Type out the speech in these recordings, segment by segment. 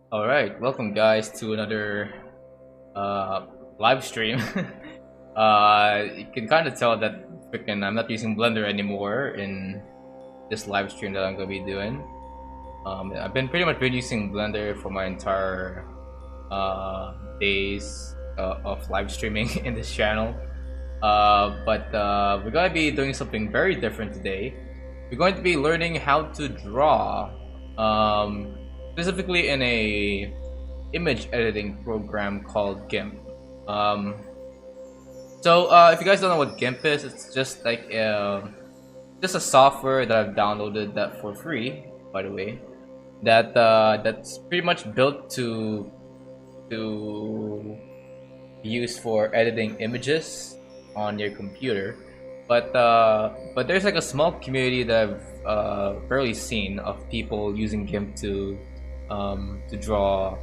All right, welcome guys to another uh, live stream. You can kind of tell that freaking I'm not using Blender anymore in this live stream that I'm gonna be doing. I've been pretty much been using Blender for my entire days of live streaming in this channel. But we're gonna be doing something very different today. We're going to be learning how to draw. Specifically in a image editing program called GIMP. If you guys don't know what GIMP is, it's just like just a software that I've downloaded that for free, by the way. That's pretty much built to be used for editing images on your computer. But there's like a small community that I've barely seen of people using GIMP to draw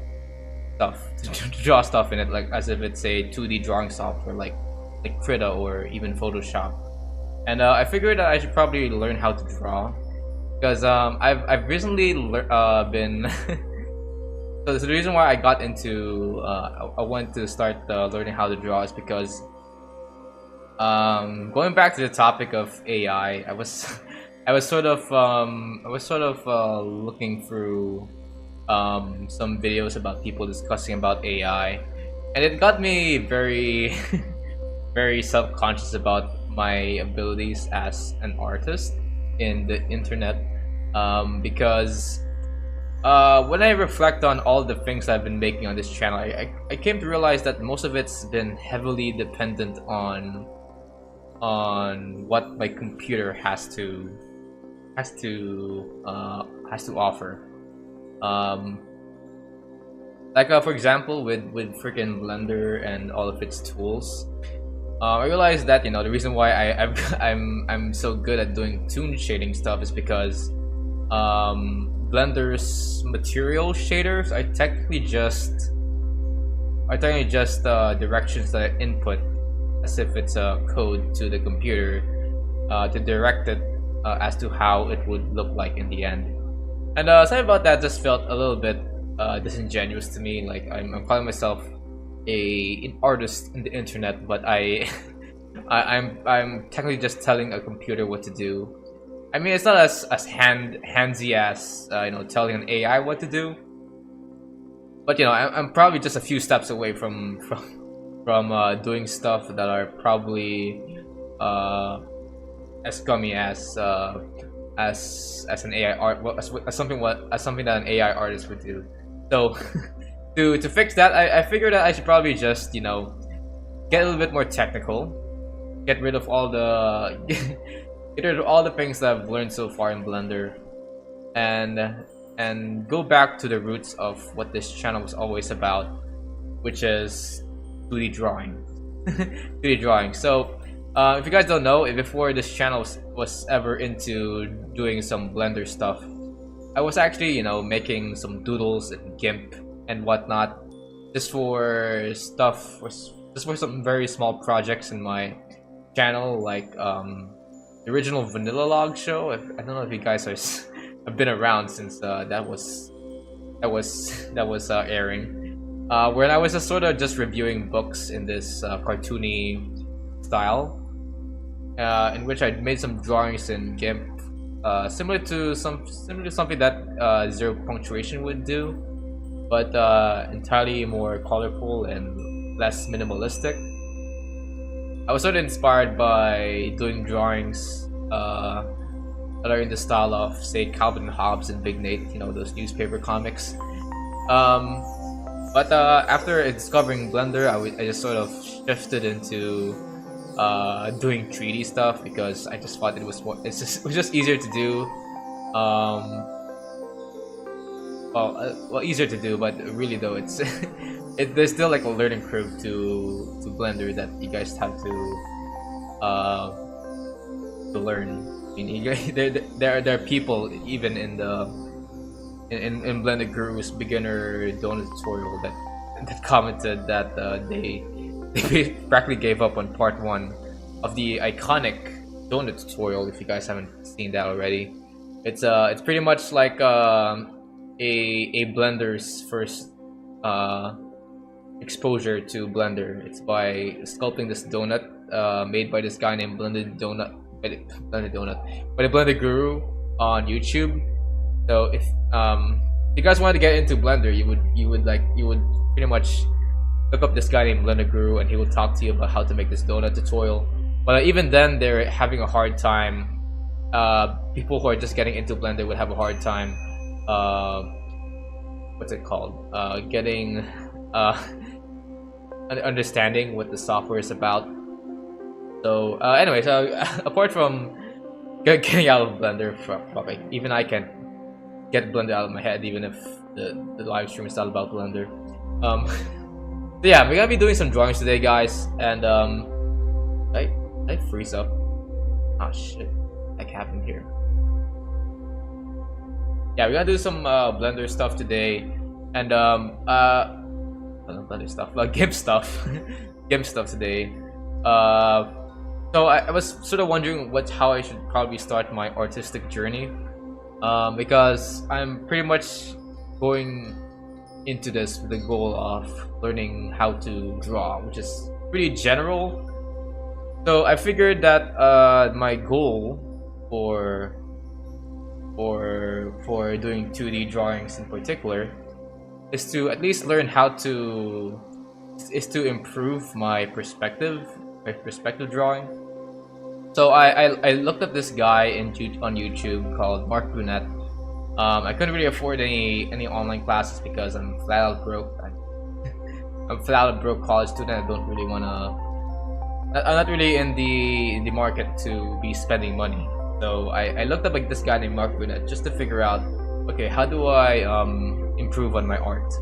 stuff to draw stuff in it, like as if it's a 2D drawing software like Krita or even Photoshop. And I figured that I should probably learn how to draw because I've recently been so the reason why I got into I went to start learning how to draw is because going back to the topic of AI, I was I was sort of looking through some videos about people discussing about AI, and it got me very very self-conscious about my abilities as an artist in the internet, because when I reflect on all the things I've been making on this channel, I came to realize that most of it's been heavily dependent on what my computer has to offer. For example, with freaking Blender and all of its tools, I realized that the reason why I'm so good at doing toon shading stuff is because Blender's material shaders are technically just directions that I input as if it's a code to the computer to direct it as to how it would look like in the end. And something about that just felt a little bit disingenuous to me. Like I'm calling myself an artist in the internet, but I'm technically just telling a computer what to do. I mean, it's not as handsy as telling an AI what to do, but I'm probably just a few steps away from doing stuff that are probably as scummy as an AI art, as something that an AI artist would do. So to fix that, I figured that I should probably just get a little bit more technical, get rid of all the things that I've learned so far in Blender, and go back to the roots of what this channel was always about, which is 2D drawing. 2D drawing. So if you guys don't know, before this channel was ever into doing some Blender stuff, I was actually making some doodles in GIMP and whatnot, just for some very small projects in my channel, like the original Vanilla Log show. I don't know if you guys have been around since that was airing, where I was just sort of just reviewing books in this cartoony style, in which I made some drawings in GIMP, similar to something that Zero Punctuation would do, but entirely more colorful and less minimalistic. I was sort of inspired by doing drawings that are in the style of, say, Calvin and Hobbes and Big Nate, those newspaper comics. But after discovering Blender, I just sort of shifted into doing 3D stuff because I just thought it was just easier to do. Well, easier to do, but really though, it's there's still like a learning curve to Blender that you guys have to learn. I mean, there are people even in Blender Guru's beginner donut tutorial that commented that they practically gave up on part 1 of the iconic donut tutorial. If you guys haven't seen that already, it's pretty much like a Blender's first exposure to Blender. It's by sculpting this donut made by this guy named Blended Donut, by the Blender Guru on YouTube. So if you guys wanted to get into Blender, you would pretty much look up this guy named Blender Guru, and he will talk to you about how to make this donut tutorial. But even then, they're having a hard time. People who are just getting into Blender would have a hard time. What's it called? Getting understanding what the software is about. So anyway, so apart from getting out of Blender, even I can't get Blender out of my head, even if the live stream is not about Blender. So yeah, we're gonna be doing some drawings today, guys, and I freeze up. Oh shit, that happened here. Yeah, we're gonna do some Blender stuff today, and Blender stuff, GIMP stuff, GIMP stuff today. So I was sort of wondering how I should probably start my artistic journey, because I'm pretty much going into this with the goal of learning how to draw, which is pretty general. So I figured that my goal for doing 2D drawings in particular is to at least learn how to improve my perspective drawing. So I looked at this guy on YouTube called Mark Brunette. I couldn't really afford any online classes because I'm flat out broke. I'm flat out broke college student. I don't really wanna. I'm not really in the market to be spending money. So I looked up like this guy named Mark Brunette just to figure out, okay, how do I improve on my art?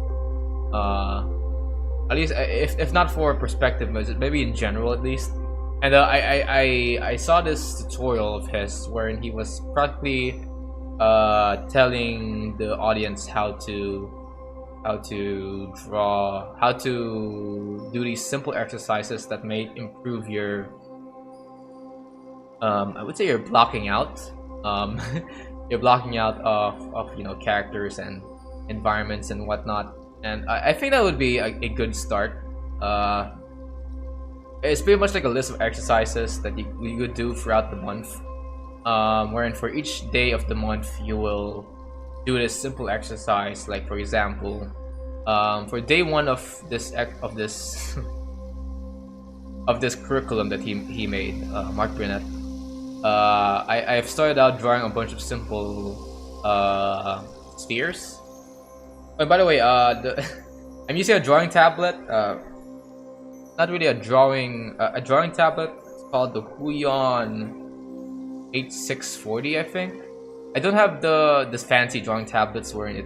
At least if not for perspective, maybe in general at least. And I saw this tutorial of his wherein he was practically telling the audience how to draw, how to do these simple exercises that may improve your I would say your blocking out your blocking out of characters and environments and whatnot. And I think that would be a good start. It's pretty much like a list of exercises that you could do throughout the month, wherein for each day of the month you will do this simple exercise. Like for example, for day one of this of this curriculum that he made, Mark Brunette, I've started out drawing a bunch of simple spheres. And by the way, I'm using a drawing tablet. Not really a drawing tablet. It's called the Huion 8640, I think. I don't have this fancy drawing tablets where it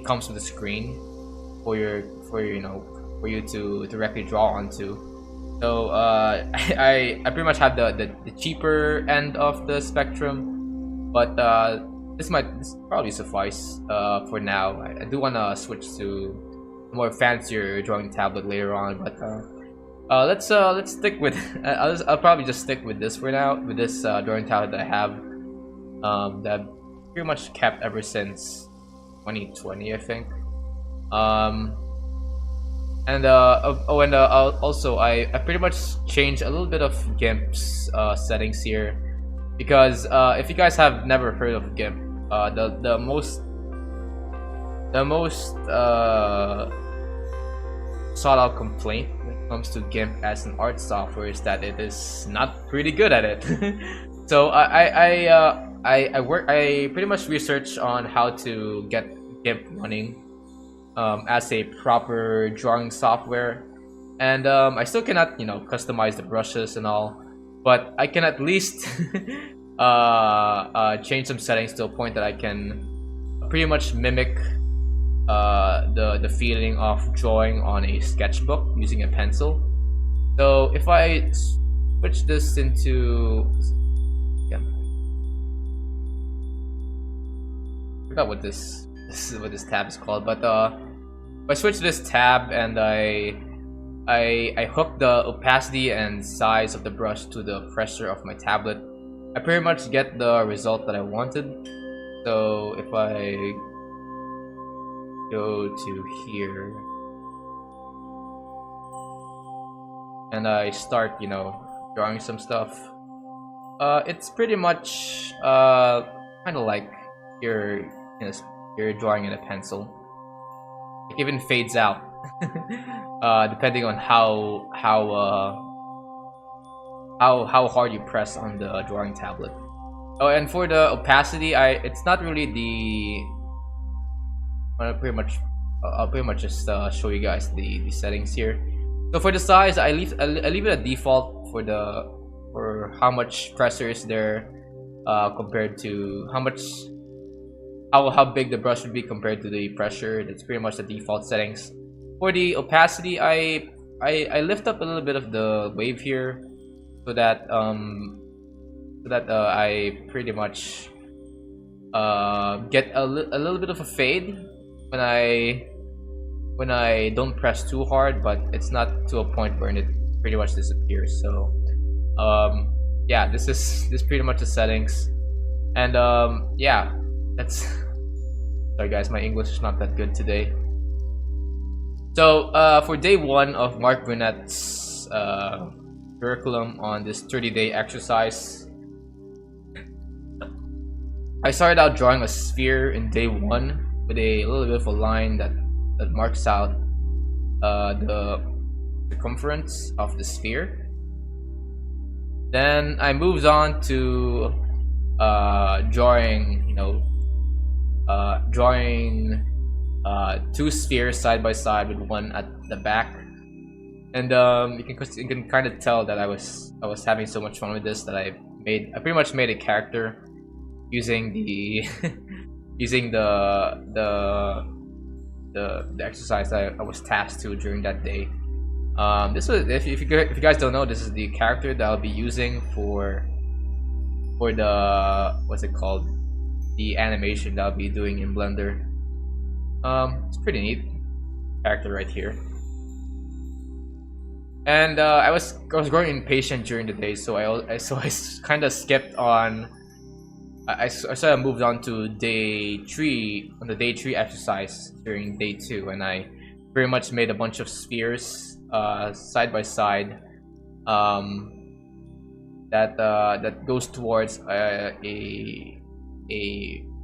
comes with a screen for you to directly draw onto. So I pretty much have the cheaper end of the spectrum, but this probably suffice for now. I do want to switch to a more fancier drawing tablet later on, but let's stick with I'll probably just stick with this for now, with this drawing tablet that I have, that I've pretty much kept ever since 2020, I think. Also I pretty much changed a little bit of GIMP's settings here, because if you guys have never heard of GIMP, the most sought out complaint when it comes to GIMP as an art software is that it is not pretty good at it. So I pretty much researched on how to get GIMP running as a proper drawing software, and I still cannot customize the brushes and all, but I can at least change some settings to a point that I can pretty much mimic the feeling of drawing on a sketchbook using a pencil. So if I switch this into, yeah, I forgot what this tab is called, but if I switch this tab and I hook the opacity and size of the brush to the pressure of my tablet, I pretty much get the result that I wanted. So if I go to here, and I start, drawing some stuff. It's pretty much kind of like you're, you're drawing in a pencil. It even fades out, depending on how hard you press on the drawing tablet. Oh, and for the opacity, it's not really the. I'll pretty much just show you guys the settings here. So for the size, I leave it at default for how much pressure is there, compared to how big the brush would be compared to the pressure. That's pretty much the default settings. For the opacity, I lift up a little bit of the wave here, so that I pretty much get a little bit of a fade when I don't press too hard, but it's not to a point where it pretty much disappears. So yeah, this is pretty much the settings, and yeah, that's sorry guys, my English is not that good today. So for day 1 of Mark Burnett's curriculum on this 30-day exercise, I started out drawing a sphere in day 1 with a little bit of a line that marks out the circumference of the sphere. Then I moved on to drawing, drawing 2 spheres side by side with one at the back, and you can kind of tell that I was having so much fun with this that I pretty much made a character using the using the exercise that I was tasked to during that day. This was, if you guys don't know, this is the character that I'll be using for the, what's it called, the animation that I'll be doing in Blender. It's pretty neat character right here. And I was growing impatient during the day, so I kind of skipped on. I sort of moved on to day 3 on the day 3 exercise during day 2, and I pretty much made a bunch of spheres side by side that goes towards a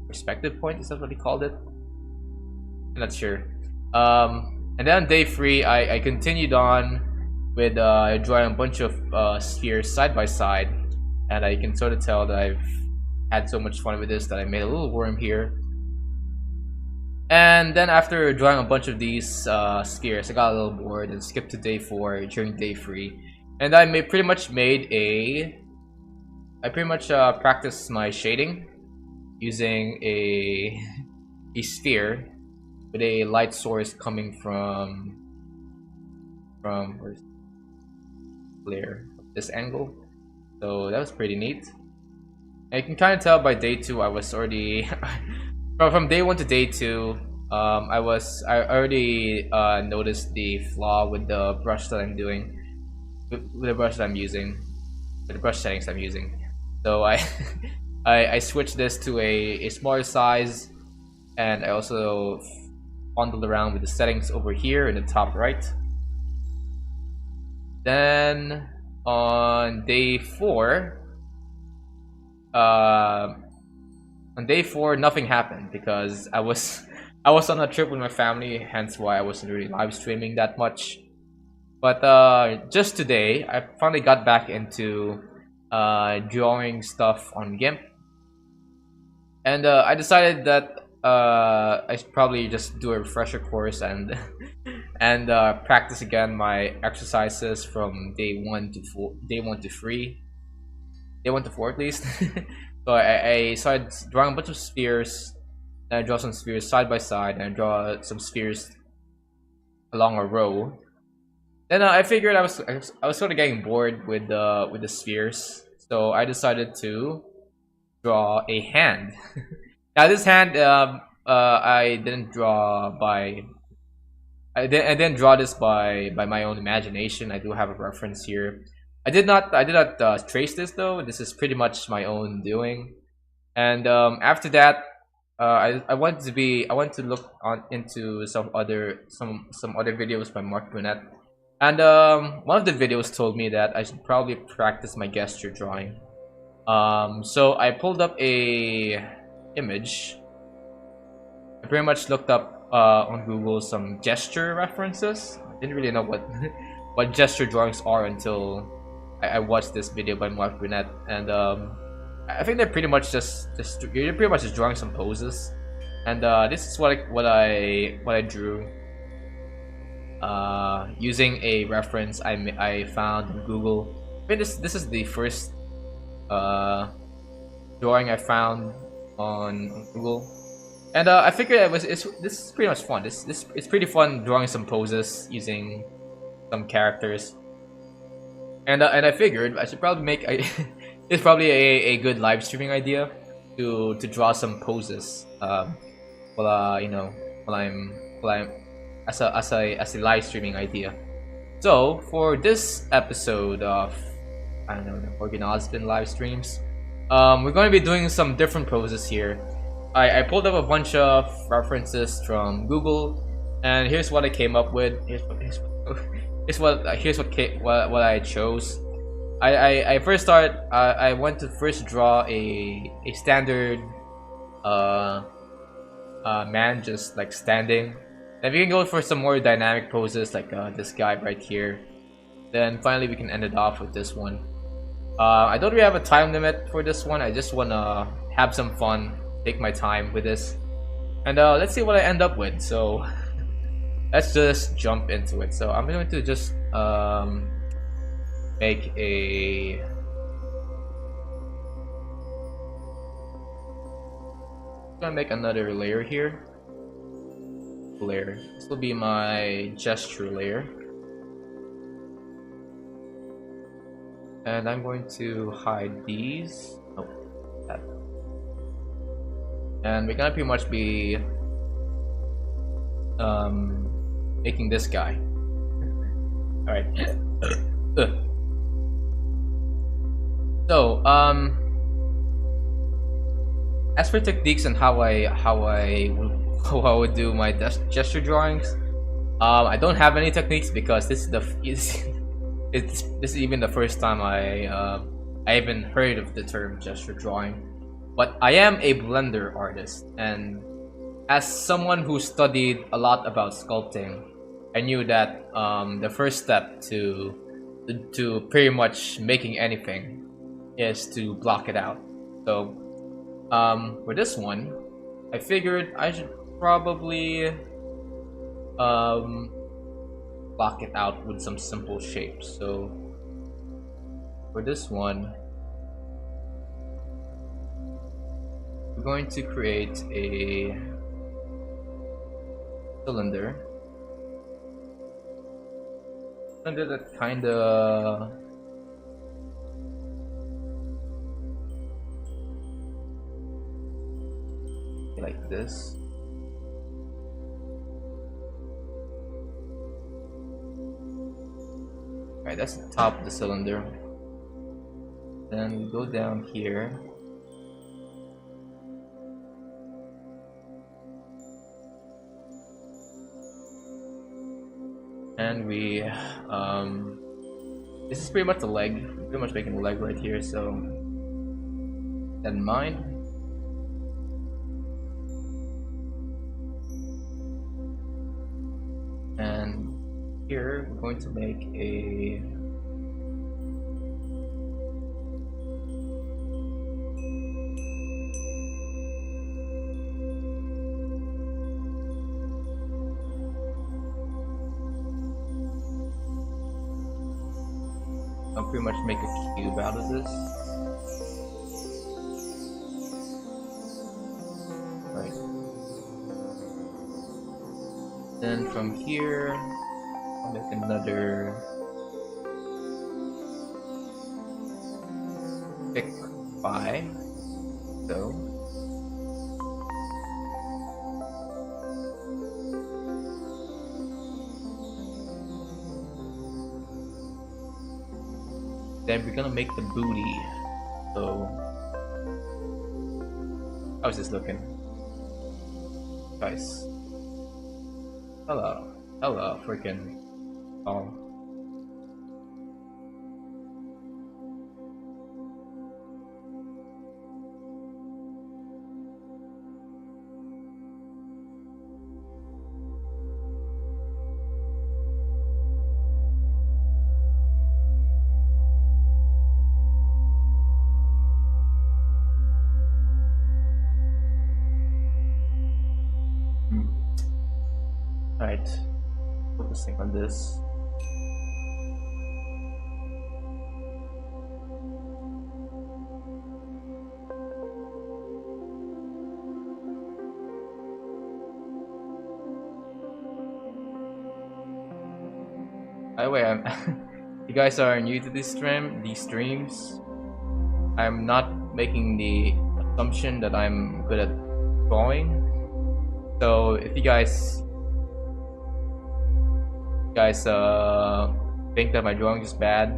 perspective point. Is that what he called it? I'm not sure. And then on day 3, I continued on with drawing a bunch of spheres side by side, and I can sort of tell that I've had so much fun with this that I made a little worm here. And then after drawing a bunch of these spheres, I got a little bored and skipped to day 4 during day 3, and I pretty much practiced my shading using a sphere with a light source coming from where's glare, this angle. So that was pretty neat. And you can kind of tell by day 2 I was already from day 1 to day 2, I already noticed the flaw with the brush that I'm doing, with the brush that I'm using, with the brush settings I'm using. So I switched this to a smaller size, and I also fondled around with the settings over here in the top right. Then on day 4, nothing happened because I was on a trip with my family, hence why I wasn't really live streaming that much. But just today, I finally got back into drawing stuff on GIMP, and I decided that I should probably just do a refresher course and practice again my exercises from day 1 to 3, day 1 to 4 at least. So I started drawing a bunch of spheres, and I draw some spheres side by side, and I draw some spheres along a row. Then I figured I was sort of getting bored with the spheres, so I decided to draw a hand. Now this hand, I didn't draw this by my own imagination. I do have a reference here. I did not trace this though. This is pretty much my own doing. And after that, I want to look on into some other videos by Mark Burnett, and one of the videos told me that I should probably practice my gesture drawing. So I pulled up a image. I pretty much looked up on Google some gesture references. I didn't really know what what gesture drawings are until I watched this video by Mark Burnett, and I think they're pretty much just you're pretty much just drawing some poses, and this is what I drew using a reference I found on Google. I mean, this is the first drawing I found on Google, and I figured this is pretty much fun. This it's pretty fun drawing some poses using some characters, and I figured I should probably make a it's probably a good live streaming idea to draw some poses while you know while I'm as a live streaming idea. So for this episode of I don't know the Morgan Ozpin live streams, we're going to be doing some different poses here. I pulled up a bunch of references from Google, and here's what I came up with. What I chose. I first started. I went to first draw a standard man just like standing. Then we can go for some more dynamic poses like this guy right here. Then finally we can end it off with this one. I don't really have a time limit for this one. I just wanna have some fun, take my time with this, and let's see what I end up with. So let's just jump into it. So I'm going to just make a I'm gonna make another layer here. Layer. This will be my gesture layer. And I'm going to hide these. Oh, that. And we're gonna pretty much be making this guy. Alright. So, as for techniques and how I would do my gesture drawings, I don't have any techniques because this is even the first time I even heard of the term gesture drawing. But I am a blender artist, and as someone who studied a lot about sculpting, I knew that the first step to pretty much making anything is to block it out. So for this one, I figured I should probably block it out with some simple shapes. So for this one, we're going to create a cylinder that kinda like this. Alright, that's the top of the cylinder. Then we go down here. And we this is pretty much the leg. We're pretty much making the leg right here, so that in mind. And here we're going to make a I'll pretty much make a cube out of this. Right. Then from here, I'll make another thick 5. So. Then we're gonna make the booty. So how's this looking? Guys. Hello. Hello, freaking. Oh. Alright. Focusing on this. By the way, I'm you guys are new to these streams. I'm not making the assumption that I'm good at drawing. So if you guys think that my drawing is bad,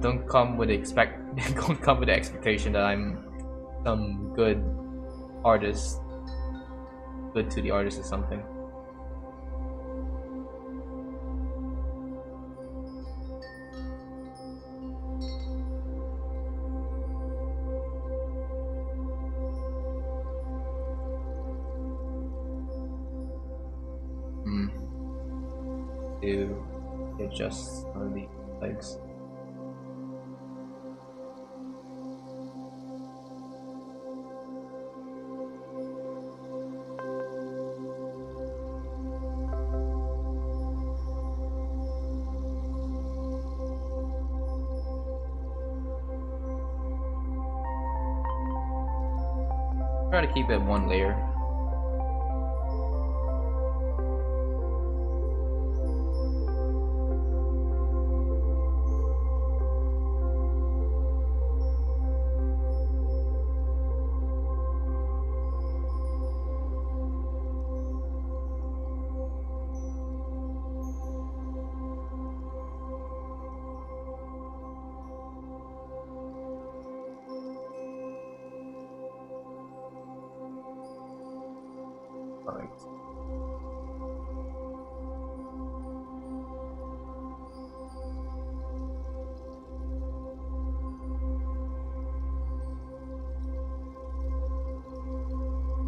don't come with don't come with the expectation that I'm some good artist, good to the artist or something. To adjust one of the legs. Try to keep it one layer.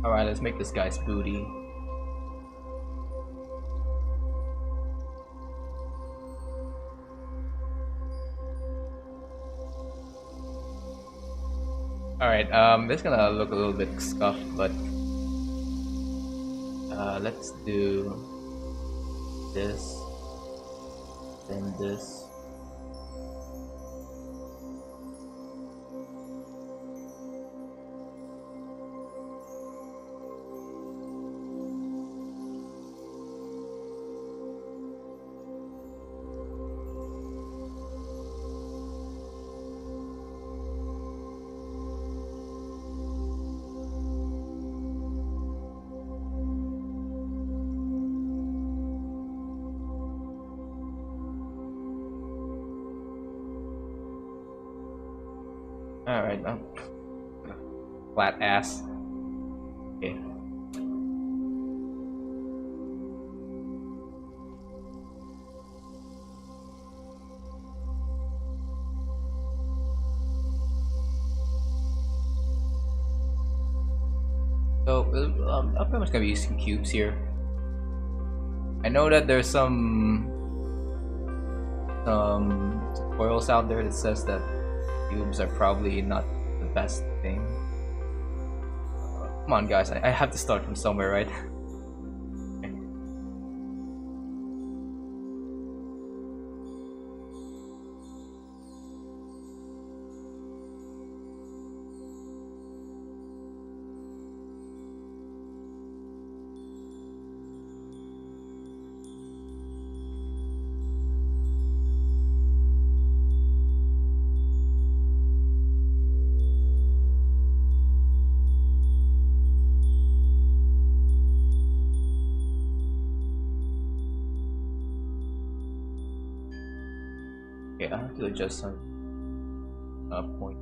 Alright, let's make this guy's booty. Alright, this is gonna look a little bit scuffed, but let's do this, then this. Alright, flat ass. Okay. So, I'm pretty much gonna be using cubes here. I know that there's some tutorials out there that says that cubes are probably not the best thing. Come on, guys, I have to start from somewhere, right? Okay, I have to adjust some point.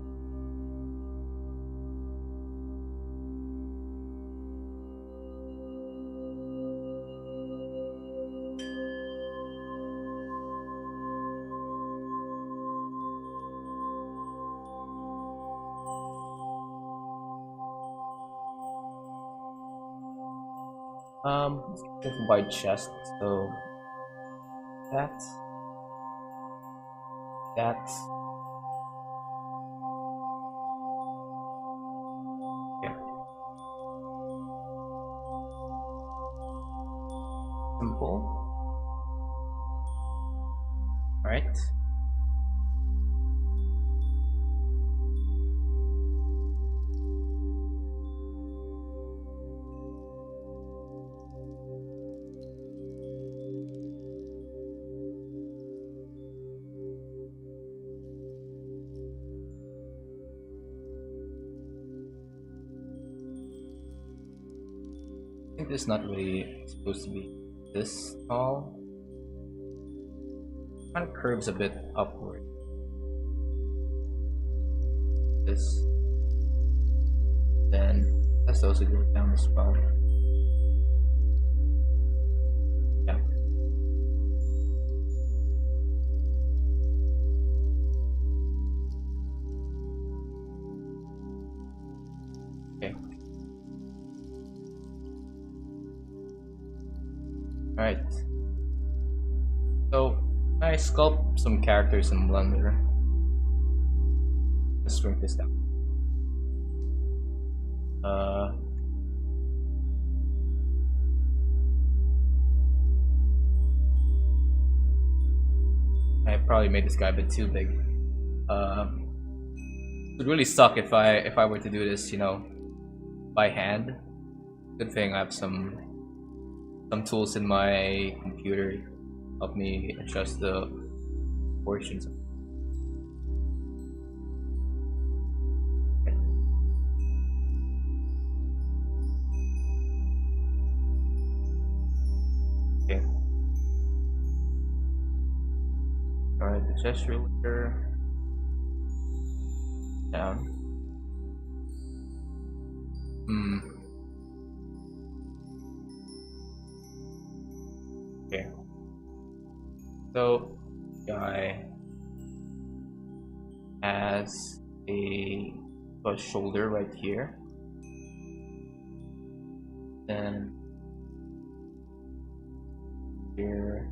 Let's get a wide chest. So that, that, yeah, simple. All right. I think this is not really supposed to be this tall. Kind of curves a bit upward. This, then that's also go down as well. Yeah. Okay. All right. So I sculpt some characters in Blender. Let's shrink this down. Uh, I probably made this guy a bit too big. It would really suck if I were to do this, by hand. Good thing I have some tools in my computer to help me adjust the portions. Okay. Alright, the gesture layer down. Okay. So guy has a shoulder right here. Then here.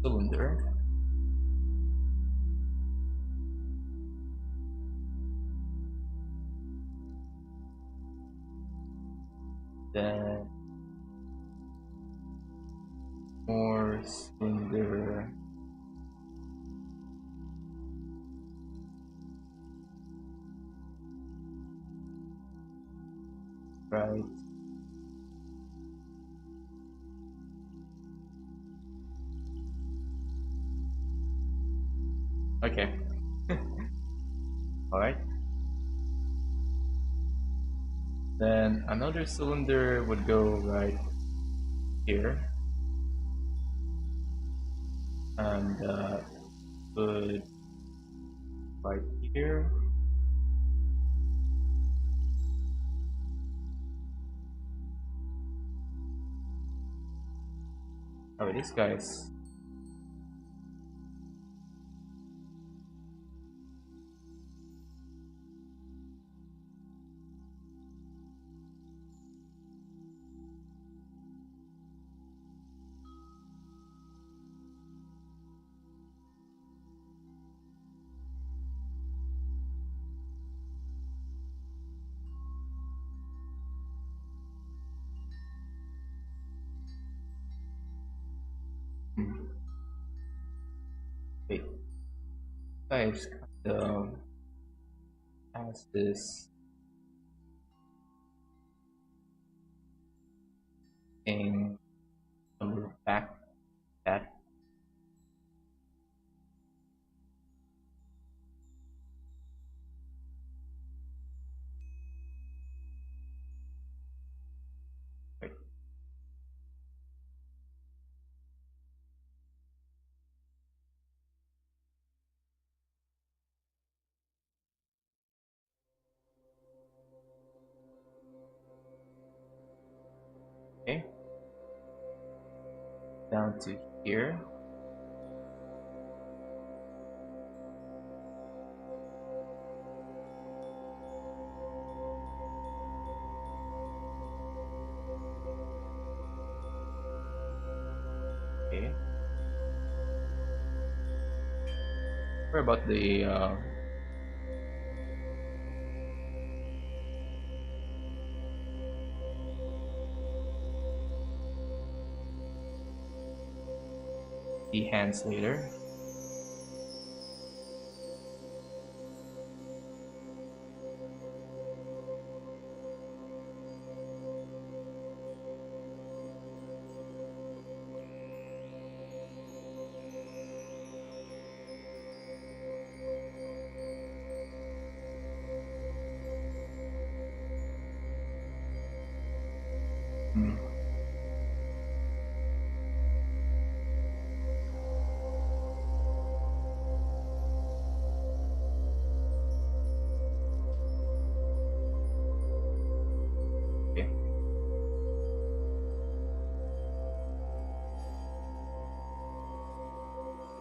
Cylinder. Then more cylinder. Right. Okay. Alright. Then another cylinder would go right here. And would right here. Alright, these guys. Hmm. Wait, guys kind of has this thing on the back that wait, down to here. Okay. What about the hands later? Hmm. Okay.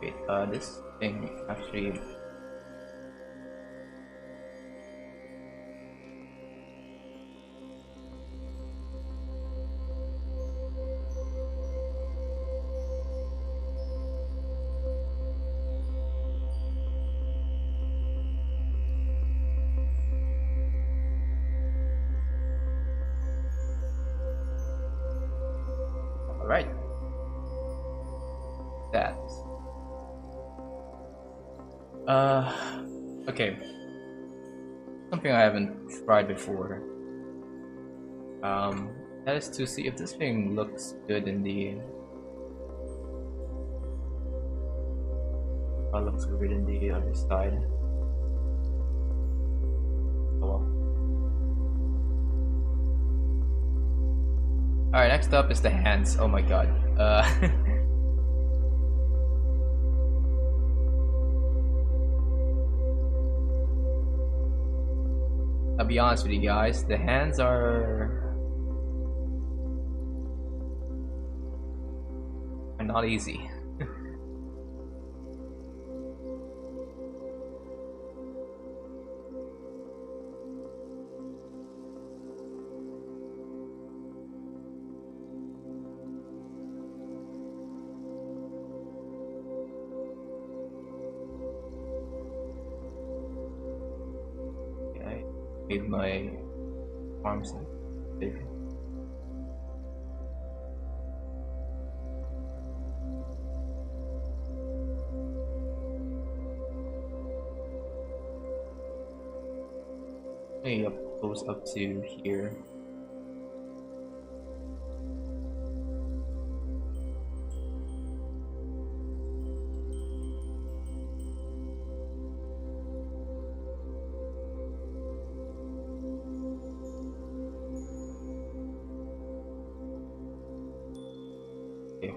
Wait, this thing actually. All right. That. Okay. Something I haven't tried before. That is to see if this thing looks good in the. Looks good in the other side. Oh well. All right. Next up is the hands. Oh my god. I'll be honest with you guys. The hands are not easy. Okay, made my arms big. Maybe up goes up to here. Okay.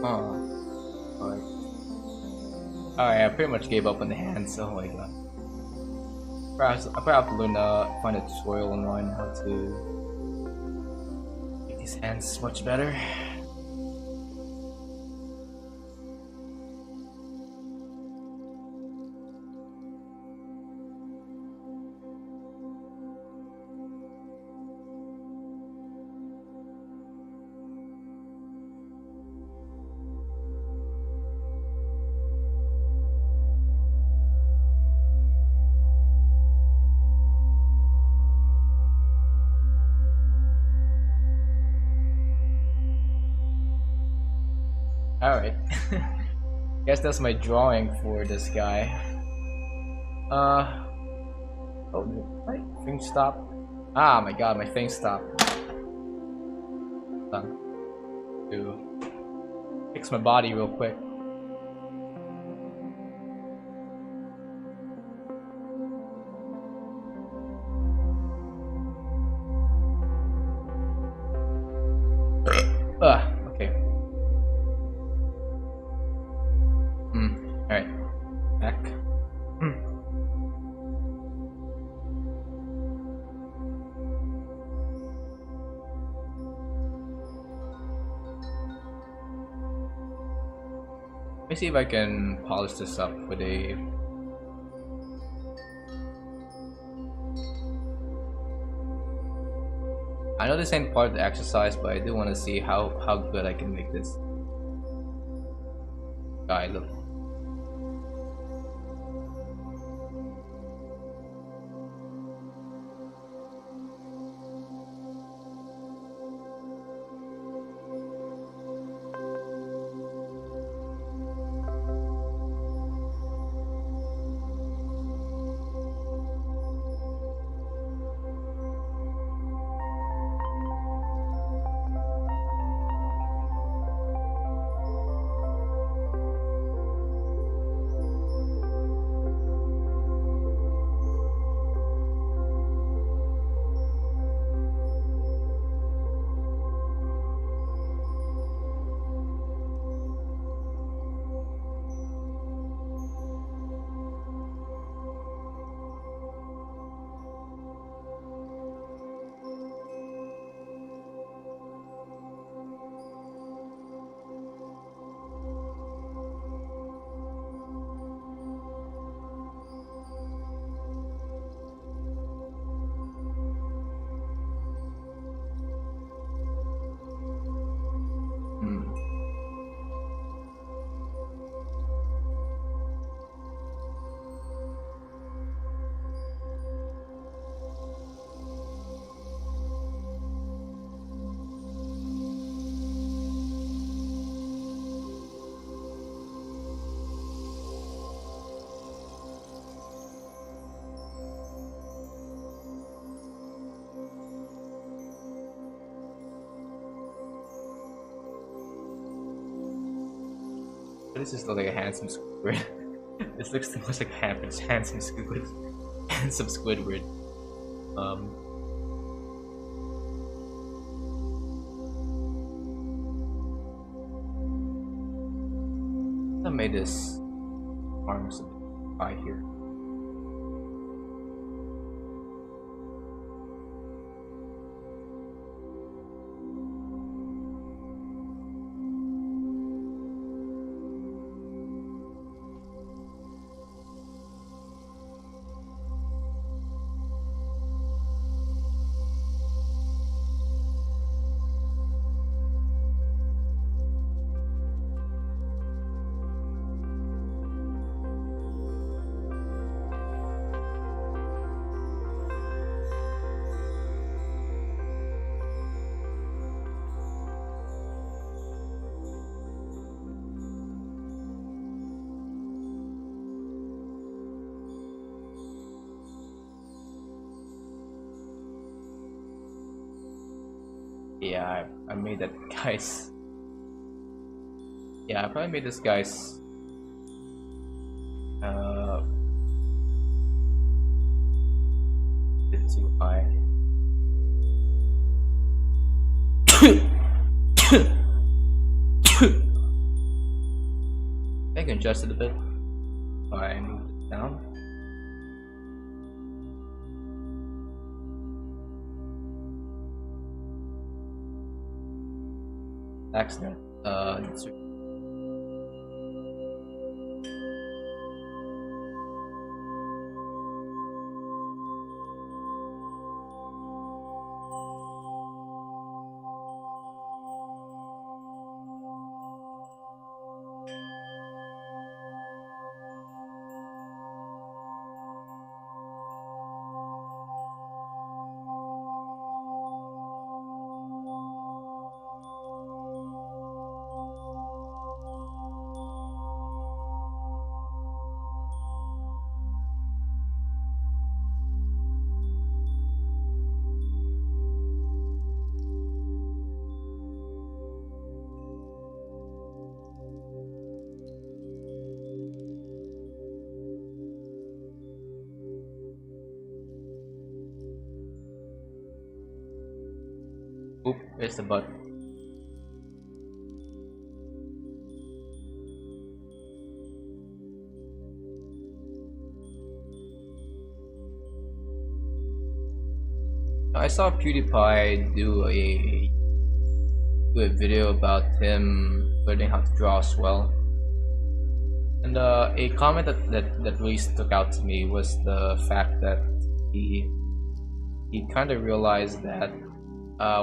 Alright. Alright, I pretty much gave up on the hands, oh my god. Perhaps I probably have to learn find a tutorial online how to make these hands much better. Alright. Guess that's my drawing for this guy. Oh, my thing stopped. Ah, my god, my thing stopped. To fix my body real quick. Okay. Alright. Back. Let me see if I can polish this up with a... I know this ain't part of the exercise, but I do want to see how good I can make this guy look. This just looks like a handsome Squidward. This looks the most like a handsome Squidward. Handsome Squidward. I made this arms a bit high here. Yeah, I made that guy's... Yeah, I probably made this guy's... bit too high. I can adjust it a bit. Alright, move it down. Accident. Oop, where's the button? I saw PewDiePie do a video about him learning how to draw as well. And a comment that really stuck out to me was the fact that he kind of realized that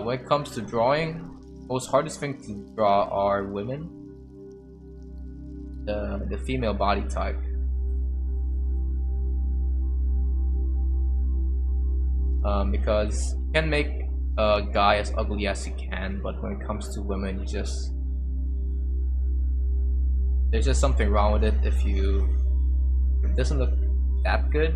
when it comes to drawing, most hardest thing to draw are women, the female body type. Because you can make a guy as ugly as you can, but when it comes to women, there's just something wrong with it if it doesn't look that good.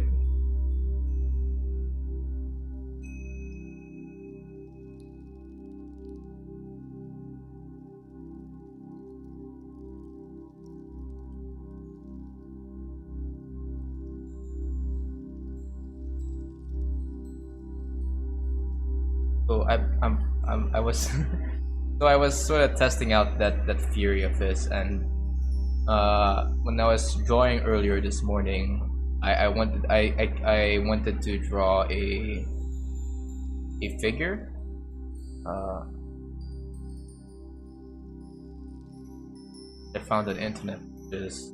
So I was so I was sort of testing out that theory of his, and when I was drawing earlier this morning, I wanted to draw a figure. I found on the internet this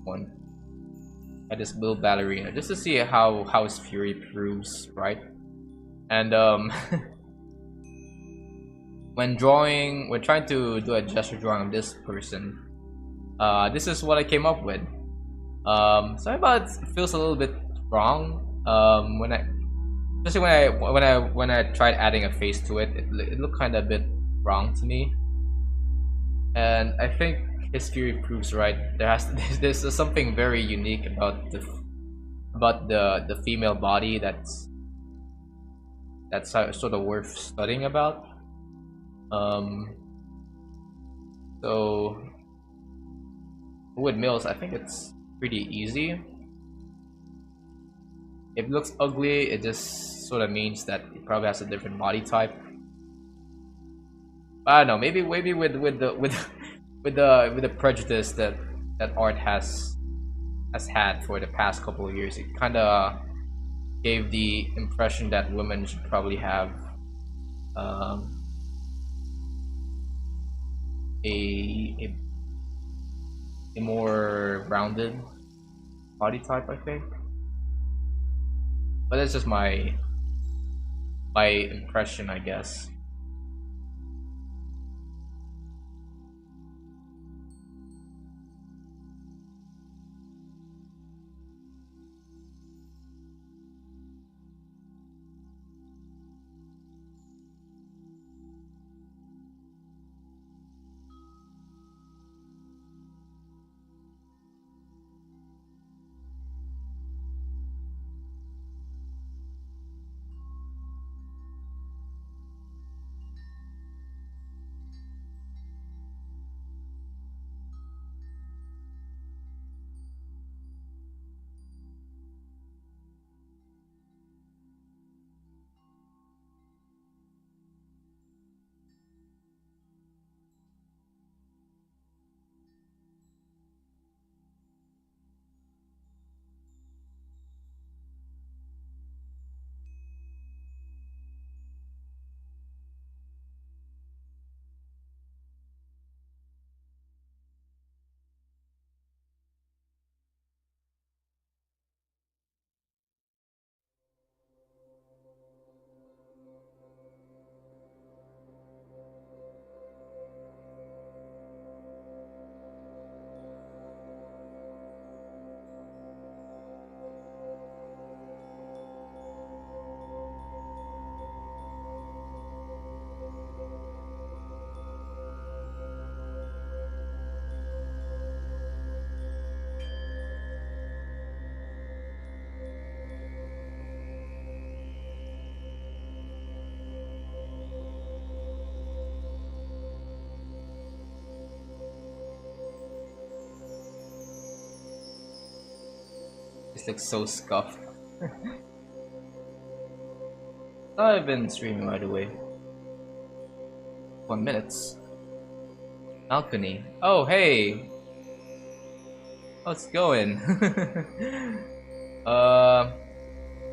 one. I just build ballerina just to see how his fury proves right. And when trying to do a gesture drawing of this person, this is what I came up with. So I thought it feels a little bit wrong. Especially when I tried adding a face to it, it looked kind of a bit wrong to me. And I think his theory proves right. There's something very unique about the female body that's sort of worth studying about. So with males, I think it's pretty easy. If it looks ugly, it just sort of means that it probably has a different body type. I don't know. Maybe with the prejudice that art has had for the past couple of years, it kind of gave the impression that women should probably have a more rounded body type, I think. But that's just my impression, I guess. This looks so scuffed. I've been streaming right away. 1 minute. Balcony. Oh, hey! How's it going? uh,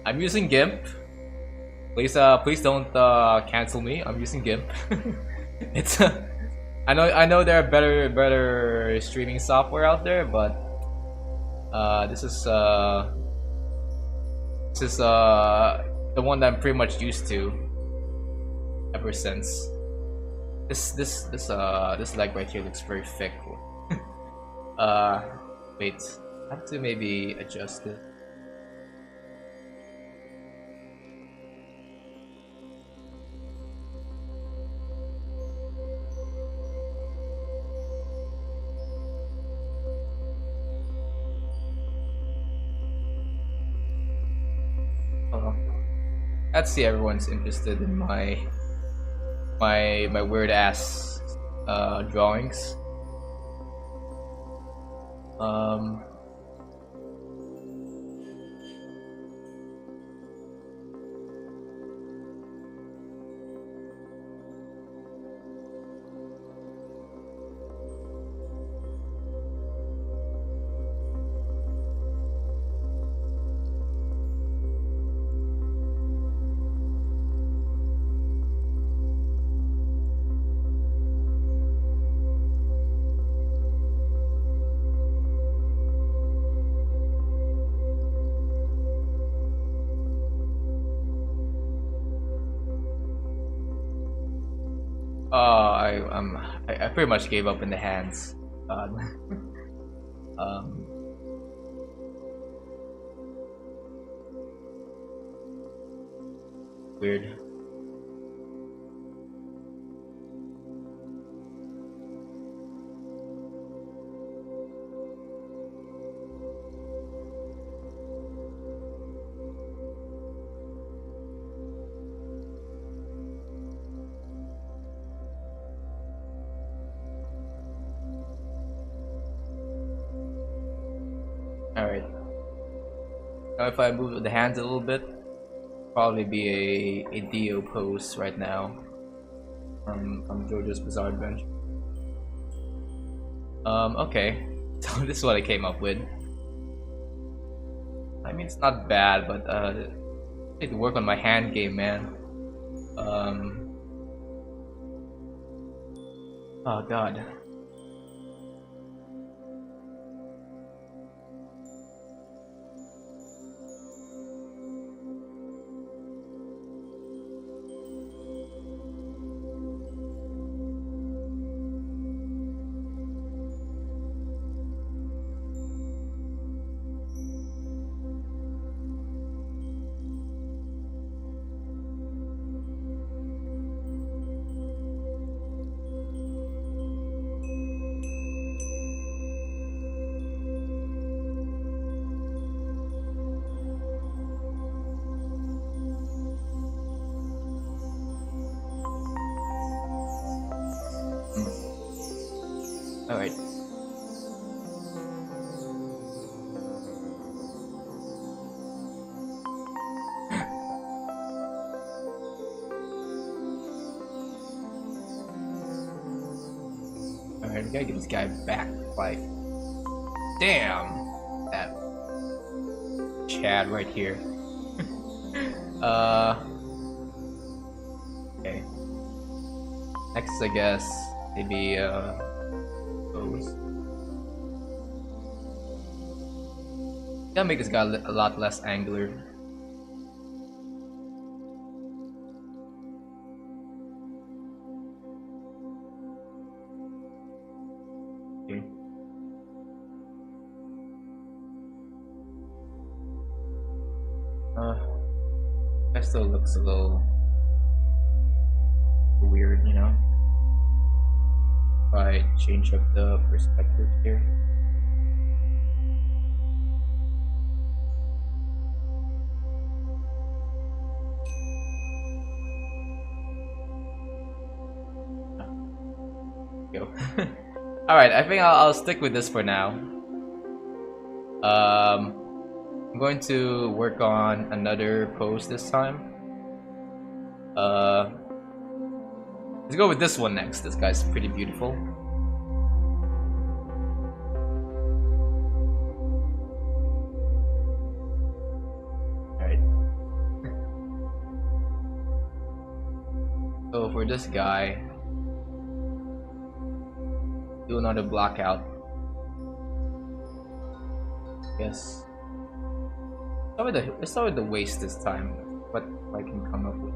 I'm using GIMP. Please don't cancel me. I'm using GIMP. It's I know there are better streaming software out there, but this is the one that I'm pretty much used to ever since. This leg right here looks very thick. Wait, I have to maybe adjust it. Let's see, everyone's interested in my weird ass drawings. I pretty much gave up in the hands. Weird. Alright. Now if I move the hands a little bit, probably be a Dio pose right now from JoJo's Bizarre Adventure. Okay. So this is what I came up with. I mean, it's not bad, but I need to work on my hand game, man. Oh god. Alright. Alright, we gotta get this guy back. Like, damn! That Chad right here. Okay. Next, I guess, maybe, those. Gotta make this guy a lot less angular. Okay. That still looks a little weird, you know? If I change up the perspective here. Go. Alright, I think I'll stick with this for now. I'm going to work on another pose this time. Uh, let's go with this one next. This guy's pretty beautiful. Alright. So for this guy, do another blackout. Yes. Let's start with the waist this time. What I can come up with.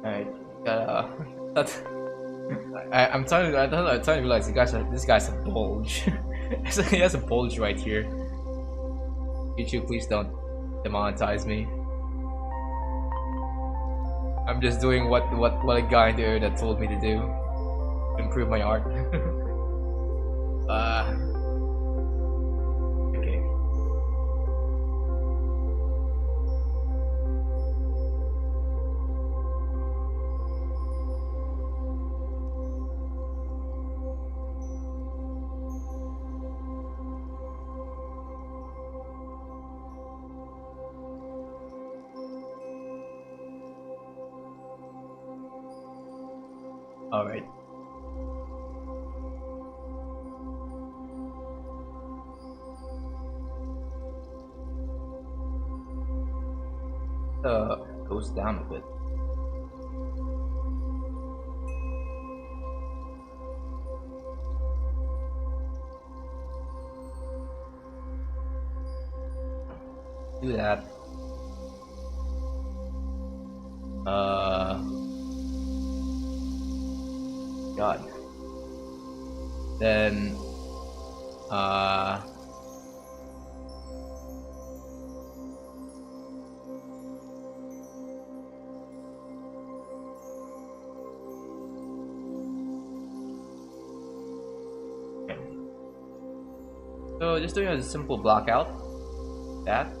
Alright, I'm trying to realize this guy's a bulge. He has a bulge right here. YouTube, please don't demonetize me. I'm just doing what a guy in the internet told me to do. Improve my art. Okay. All right. Goes down a bit. Do that. God. Then okay. So just doing a simple blockout. That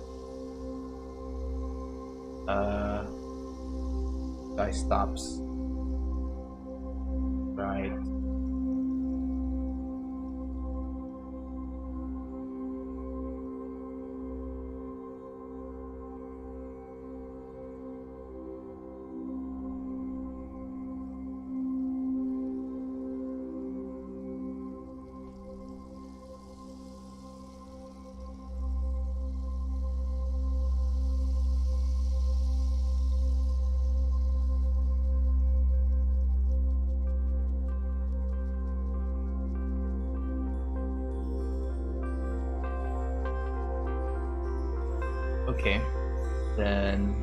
guy stops. Right. Okay, then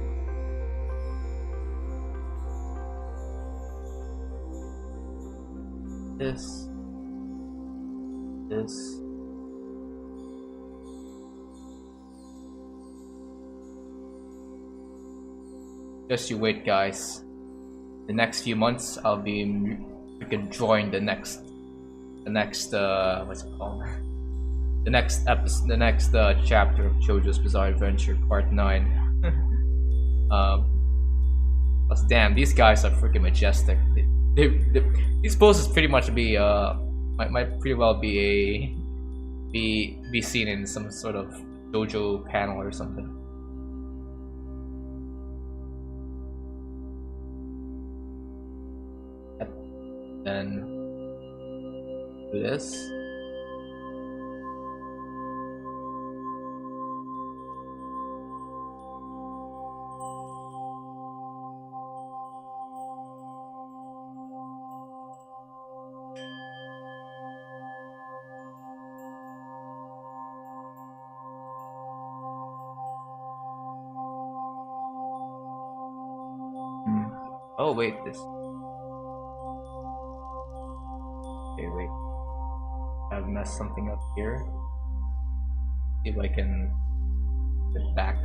this. Just you wait, guys. The next few months, I'll be freaking drawing the next what's it called? The next episode, the next chapter of JoJo's Bizarre Adventure Part 9. Plus, damn, these guys are freaking majestic. These poses pretty much be might pretty well be be seen in some sort of JoJo panel or something. Then do this. Oh wait, this. Okay, wait. I've messed something up here. See if I can get back.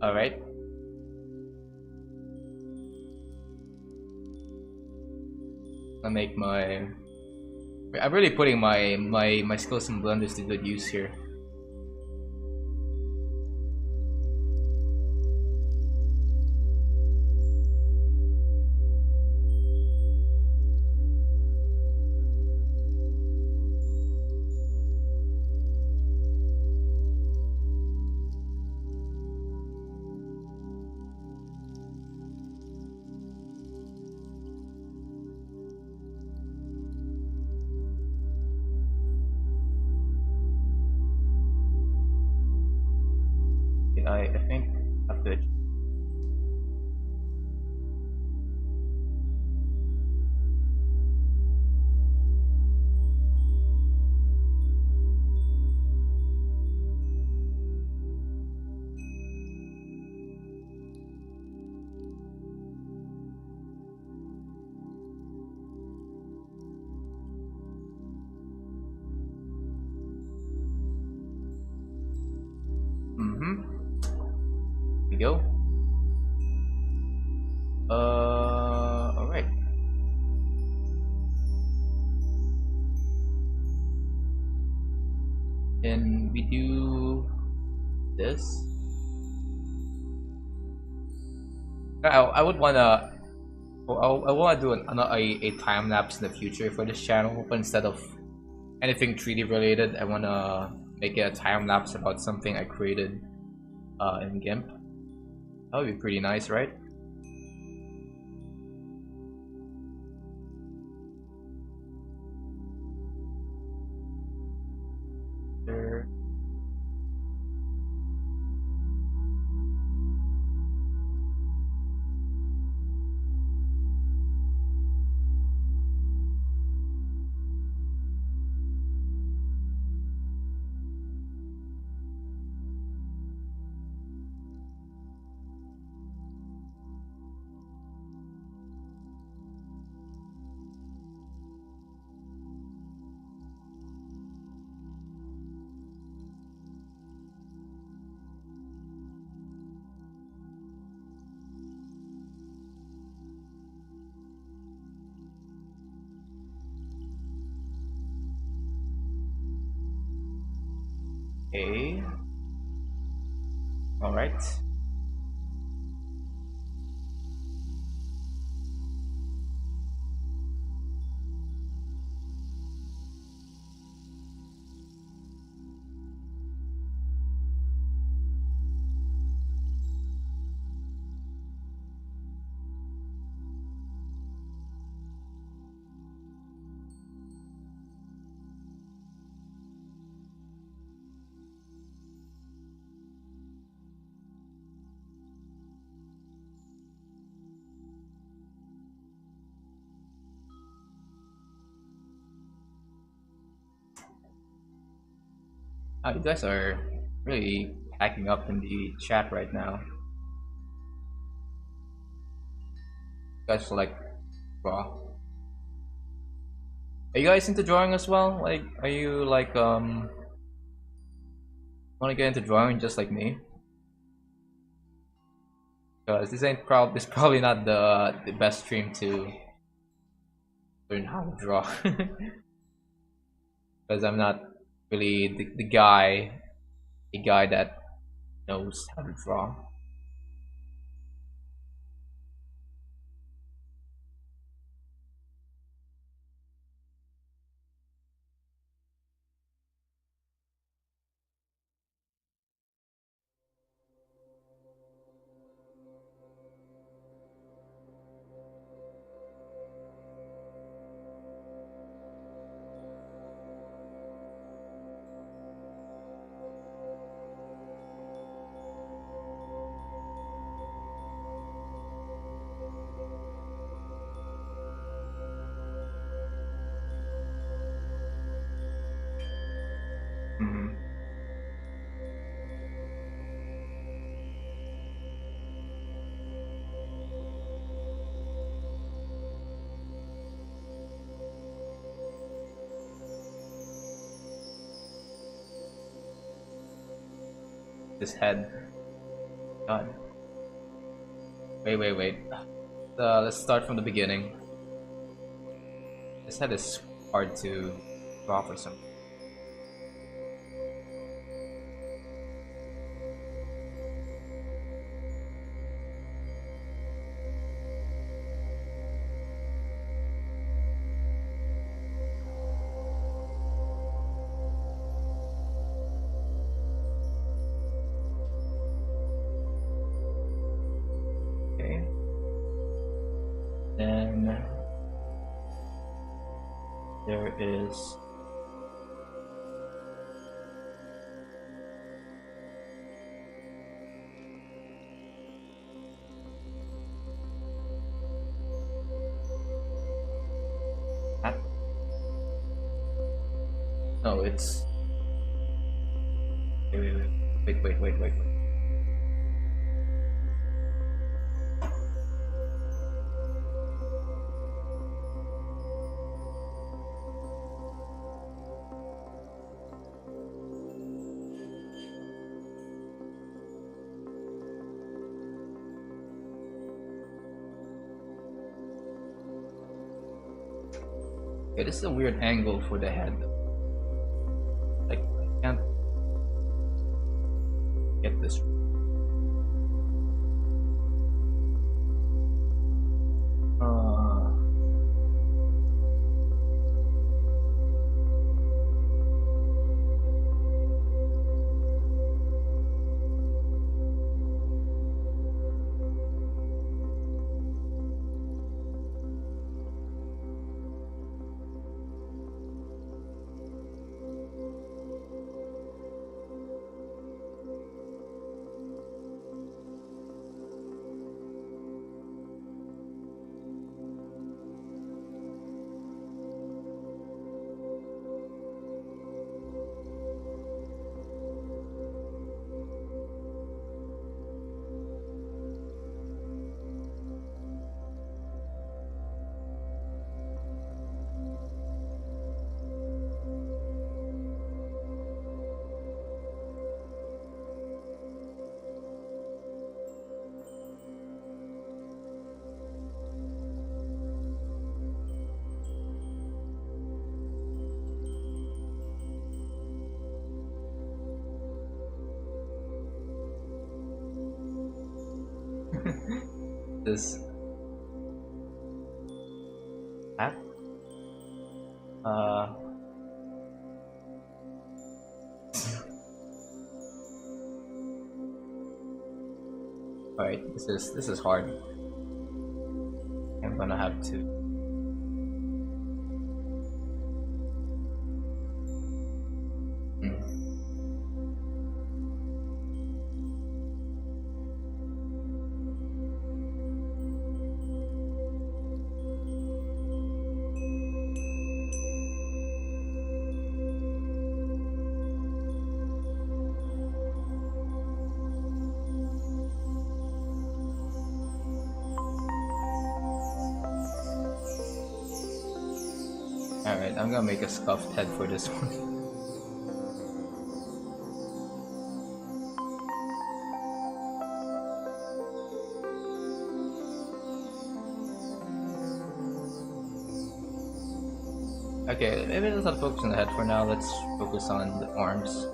All right. I make my. I'm really putting my skills and blenders to good use here. I think I have to. Mm-hmm. Here we go. All right. Then we do this. I would wanna. I wanna do a time lapse in the future for this channel, but instead of anything 3D related, I wanna make it a time lapse about something I created in GIMP. That would be pretty nice, right? Sure. Okay. All right. You guys are really hacking up in the chat right now. You guys like draw. Are you guys into drawing as well? Like, are you like want to get into drawing just like me? Because this probably not the best stream to learn how to draw. Because I'm not really the guy that knows how to draw. Mhm. This head. God. Wait. Let's start from the beginning. This head is hard to draw for some. Okay. Then there is that. No, it's wait. Okay, this is a weird angle for the head. Like I can't get this. Uh, this that. Uh. All right. This is hard. I'm gonna have to. Hmm. All right. I'm gonna make a scuffed head for this one. Okay, maybe let's not focus on the head for now. Let's focus on the arms.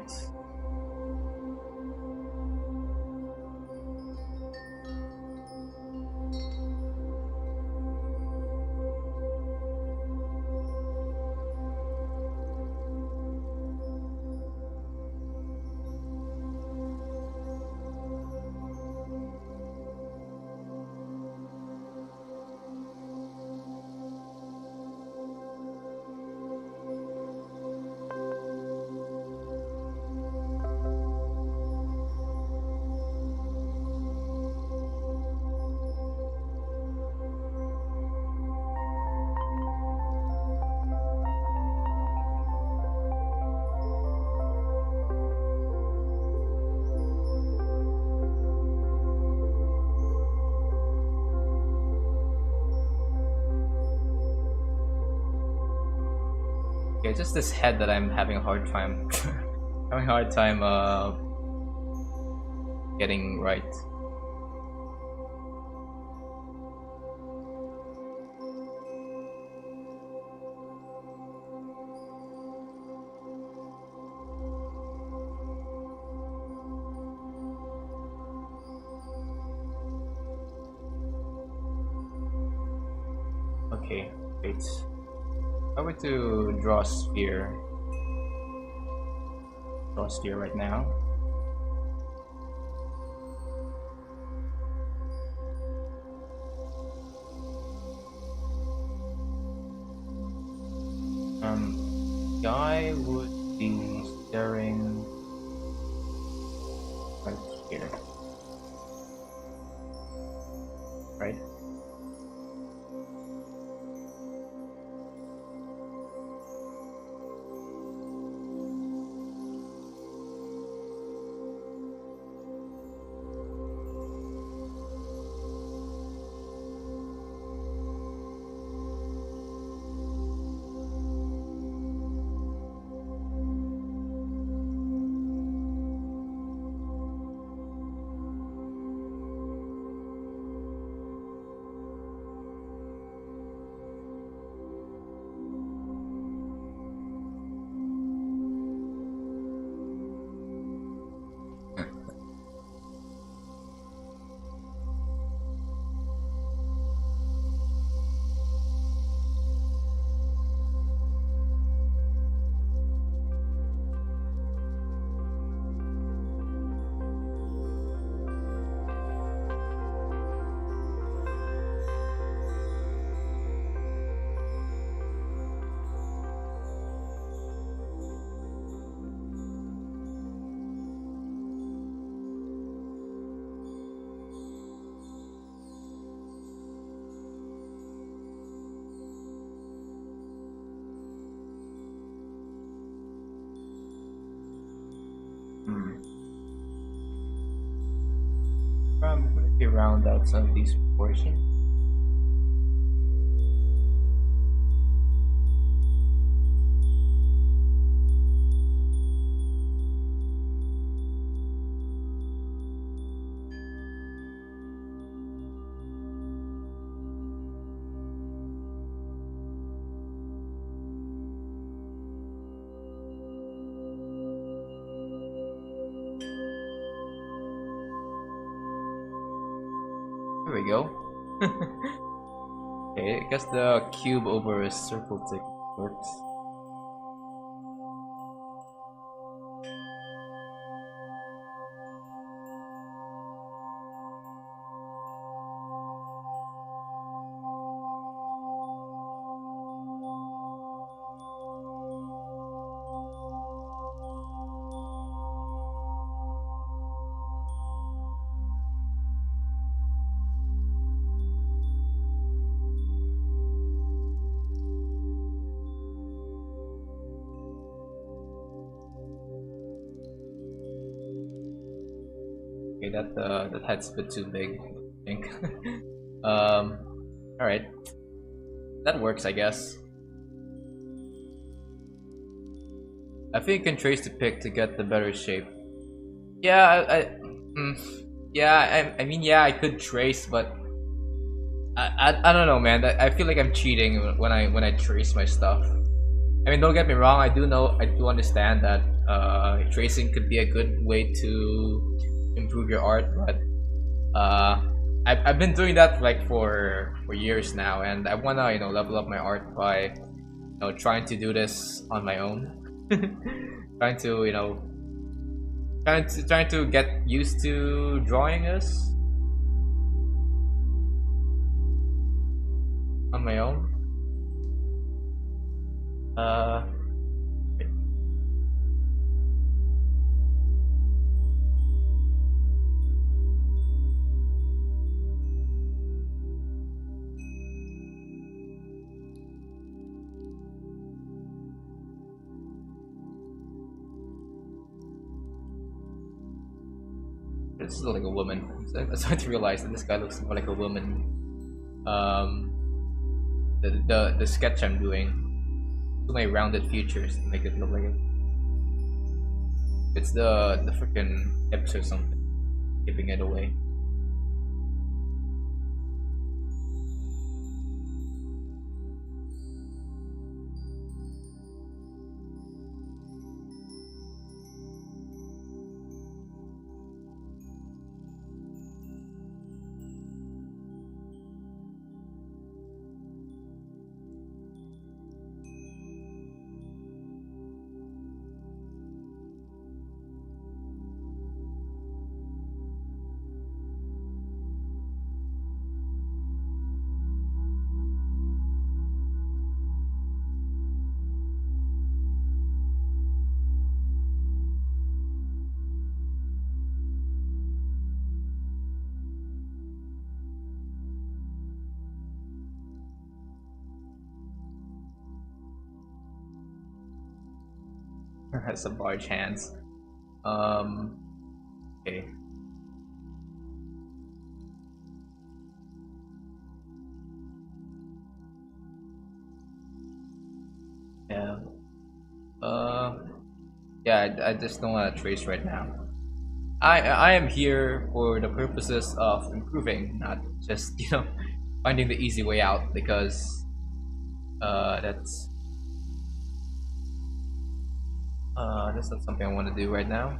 Right. Okay, it's just this head that I'm having a hard time having a hard time getting right. Okay, wait. How about to draw a sphere? Draw a sphere right now. Guy would be staring right here, right? I'm going to round out some of these proportions. There we go. Okay, I guess the cube over a circle tick works. Okay, that head's a bit too big, I think. Alright. That works, I guess. I think you can trace the pick to get the better shape. Yeah, I mean, yeah, I could trace, but I don't know, man. I feel like I'm cheating when I trace my stuff. I mean, don't get me wrong. I do understand that Tracing could be a good way to improve your art, but uh, I've been doing that like for years now, and I wanna level up my art by trying to do this on my own. trying to trying to get used to drawing this on my own. Uh, this is like a woman. I'm starting to realize that this guy looks more like a woman. The sketch I'm doing, too many rounded features to make it look like it. It's the freaking hips or something, giving it away. Has some large hands. Okay. Yeah. Uh, yeah. I just don't want to trace right now. I am here for the purposes of improving, not just finding the easy way out because that's not something I want to do right now.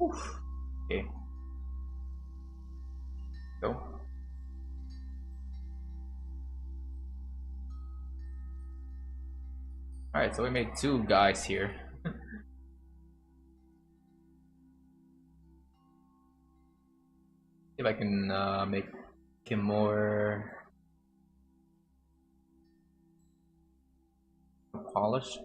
Oof. Okay. Go. All right. So we made two guys here. See if I can make him more polished.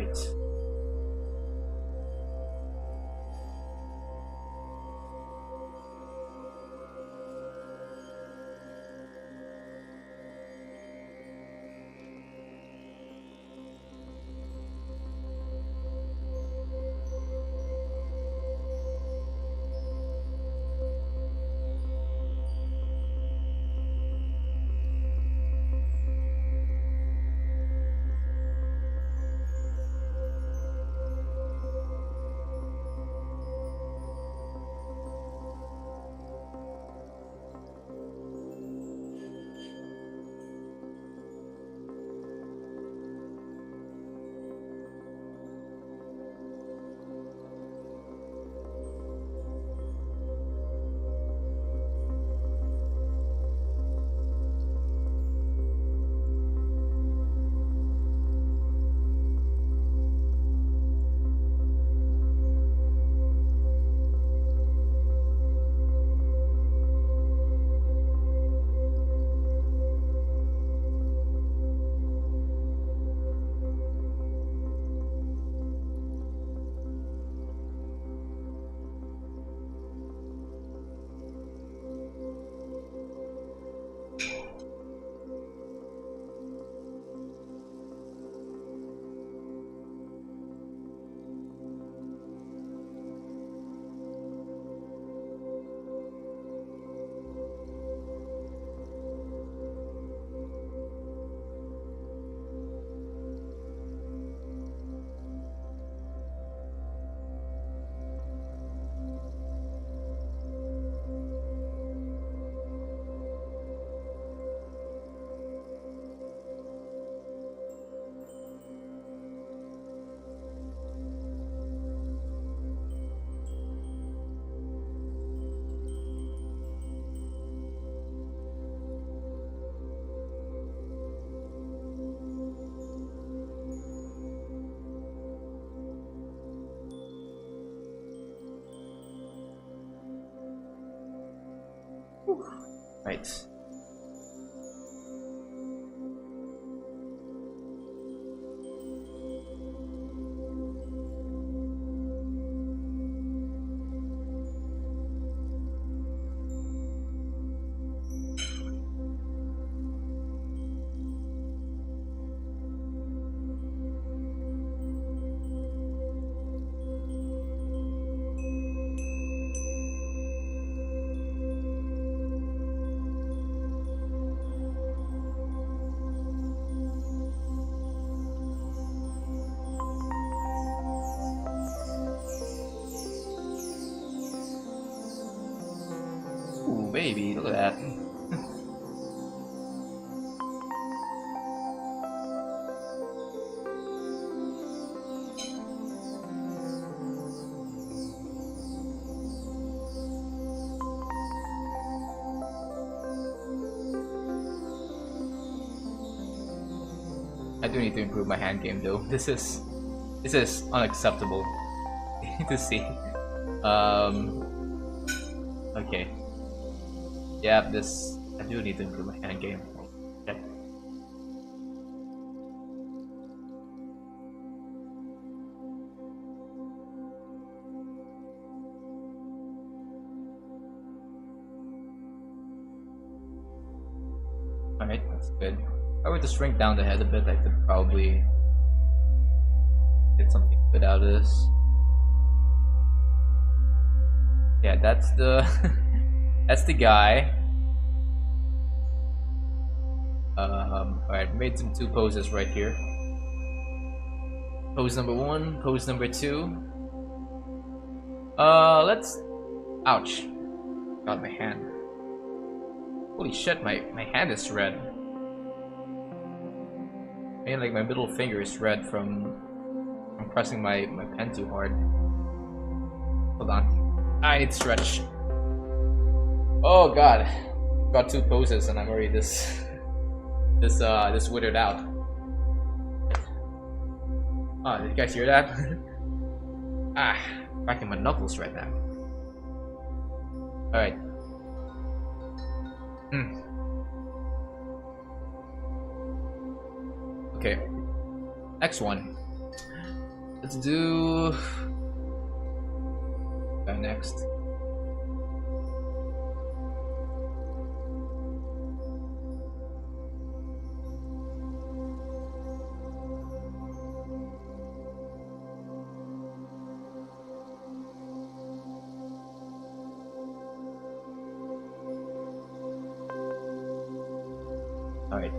Right. Right. Ooh, baby, look at that. I do need to improve my hand game though. This is unacceptable to see. Okay. Yeah, this I do need to improve my hand game. Okay. Alright, that's good. If I were to shrink down the head a bit, I could probably get something good out of this. Yeah, that's the that's the guy. Alright, made some two poses right here. Pose number one, pose number two. Let's. Ouch! Got my hand. Holy shit, my hand is red. I mean, like my middle finger is red from pressing my pen too hard. Hold on. I need to stretch. Oh god. Got two poses and I'm already this withered out. Oh, did you guys hear that? Ah, cracking my knuckles right now. Alright. Okay. Next one. Let's do next. Alright.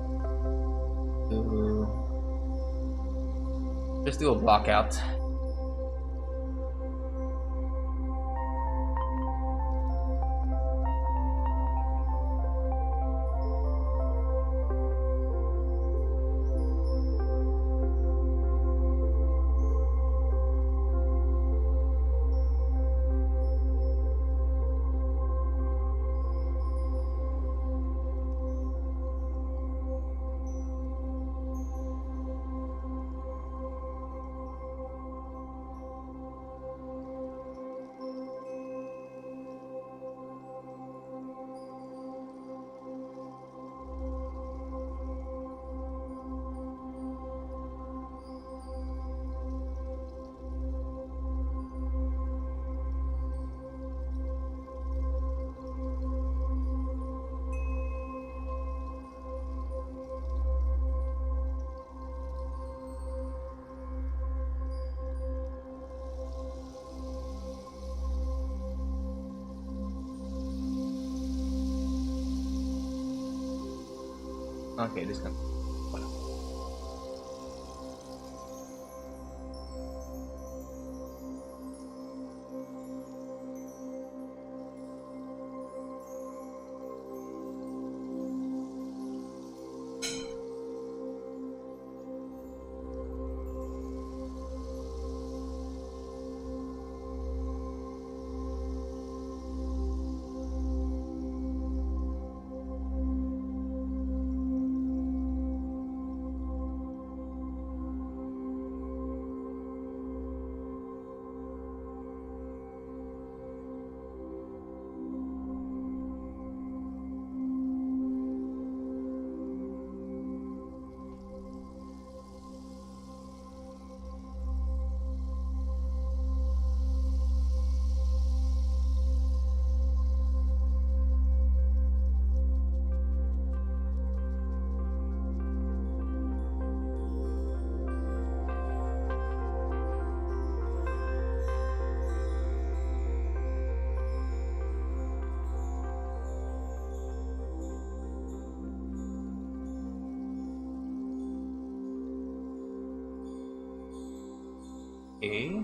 Just do a block out. Okay, this one. Okay.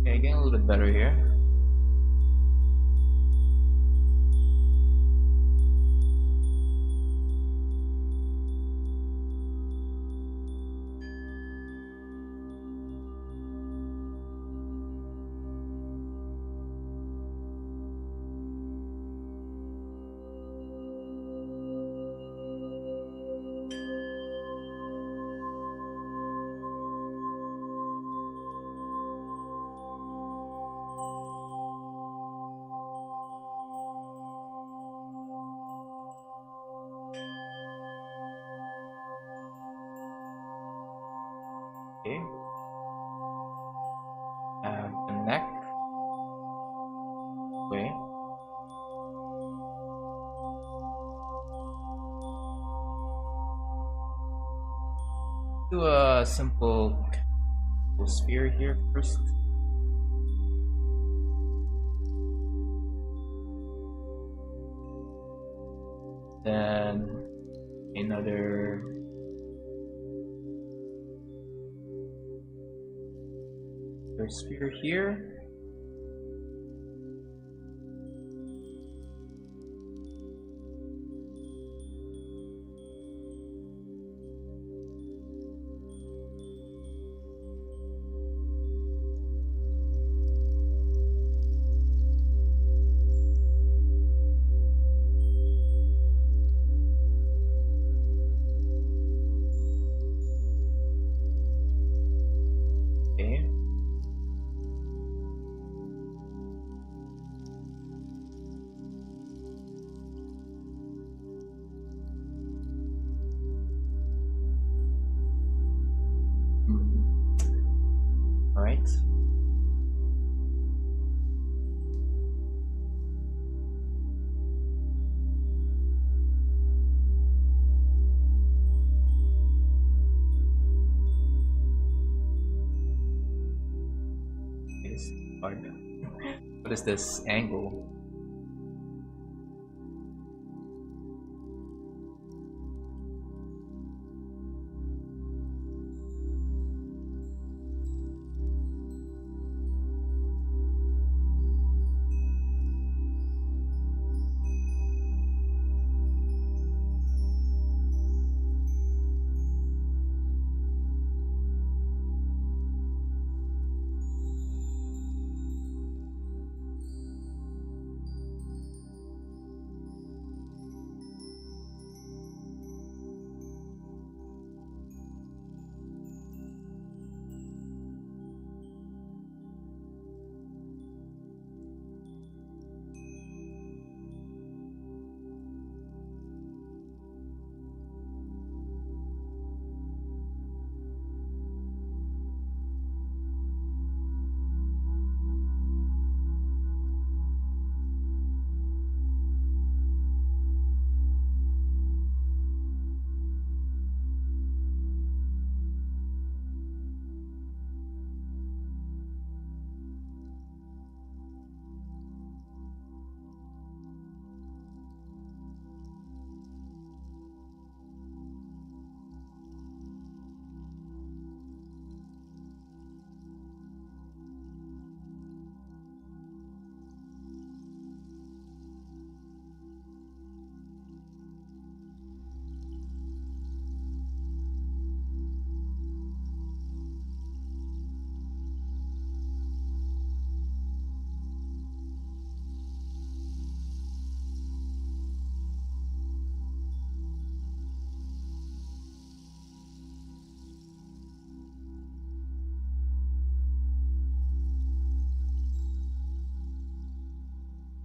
Okay, getting a little bit better here. Okay. The neck. Okay. Do a simple sphere here first. Then another sphere here. Okay. All right. It's hard. What is this angle?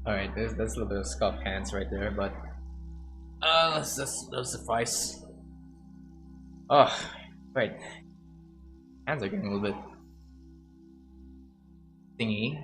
All right, that's a little bit of scuff hands right there, but that'll suffice. Oh, right. Hands are getting a little bit thingy.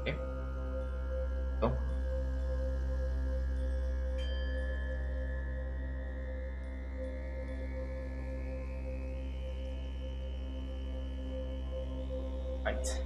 Okay. So, right.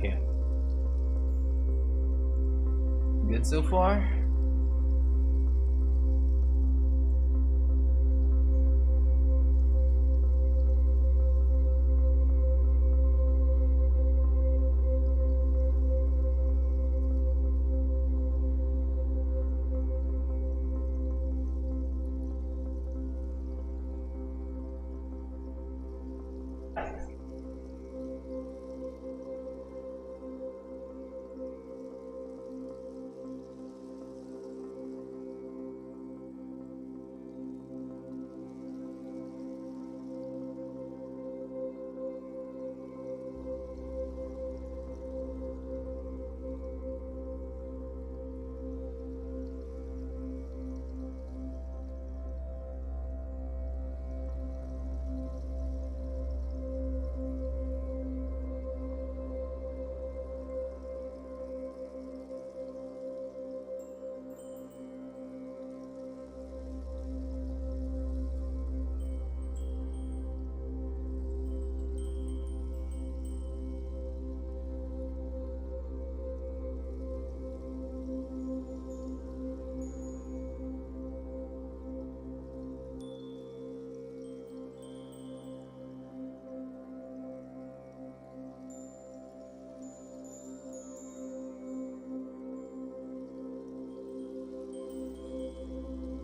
Okay. Good so far?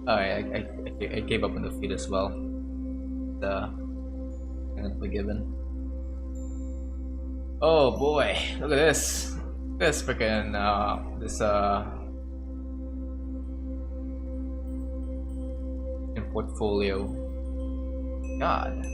I gave up on the feed as well. The kind of forgiven. Oh boy, look at this. This freaking this in portfolio. God.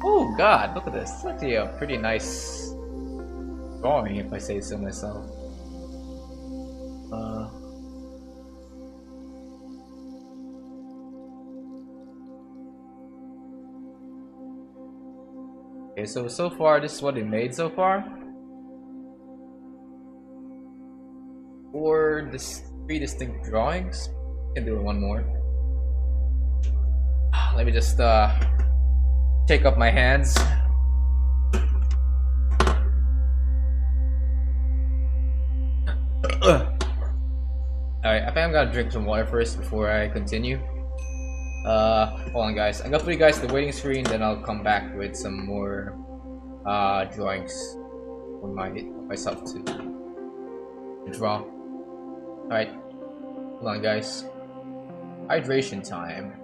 Oh god, look at this. It's actually a pretty nice drawing, if I say so myself. Okay, so far this is what it made so far. 3 distinct drawings. Can do one more. Let me just take up my hands. Alright, I think I'm gonna drink some water first before I continue. Hold on guys. I'm gonna put you guys to the waiting screen, then I'll come back with some more drawings for myself to draw. Alright, hold on guys. Hydration time.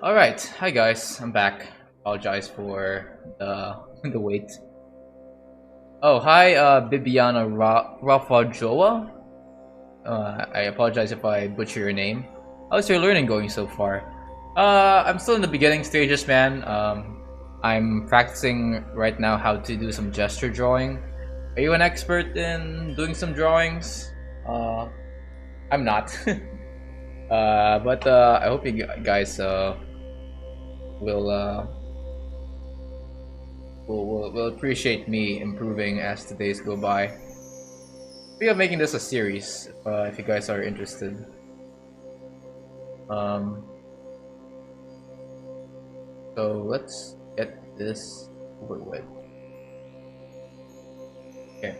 All right, hi guys, I'm back. Apologize for the the wait. Oh, hi, Bibiana Rafajoa. I apologize if I butcher your name. How's your learning going so far? I'm still in the beginning stages, man. I'm practicing right now how to do some gesture drawing. Are you an expert in doing some drawings? I'm not. But I hope you guys will will appreciate me improving as the days go by. We are making this a series if you guys are interested. Um, so let's get this over with. Okay.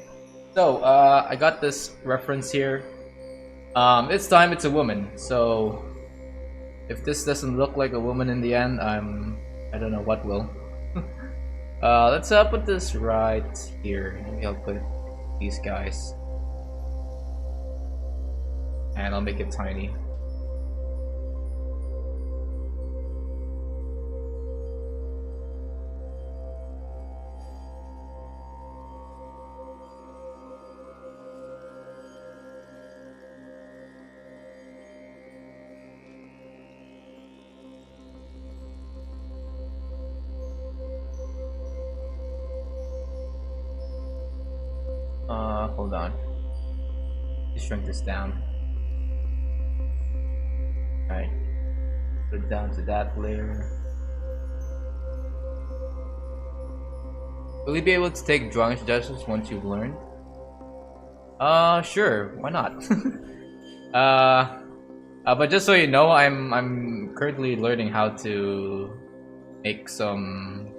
So I got this reference here. This time it's a woman. So if this doesn't look like a woman in the end, I don't know what will. Let's put this right here. Maybe I'll put these guys. And I'll make it tiny. Hold on. Just shrink this down. Alright. Put it down to that layer. Will you be able to take drawing suggestions once you've learned? Sure. Why not? But just so you know, I'm currently learning how to make some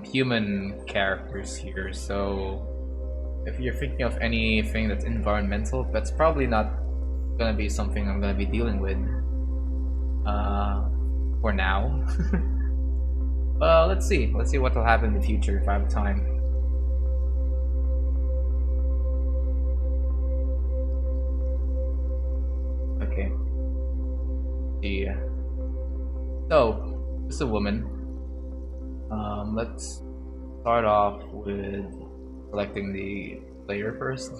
human characters here. So if you're thinking of anything that's environmental, that's probably not gonna be something I'm gonna be dealing with for now. Let's see what will happen in the future if I have time. Okay. Yeah. So this is a woman. Let's start off with selecting the layer first.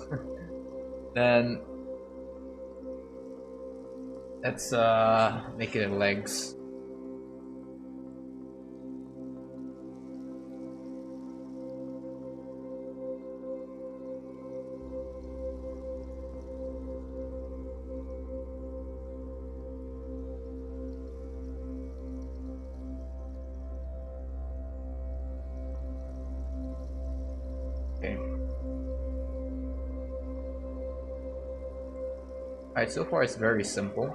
Then let's make it legs. Okay. Alright, so far it's very simple.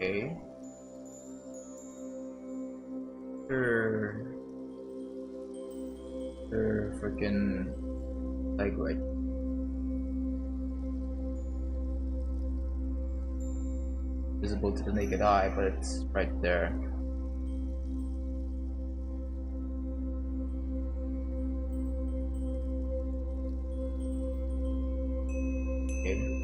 Okay. Sure, freaking like right. Visible to the naked eye, but it's right there. Okay.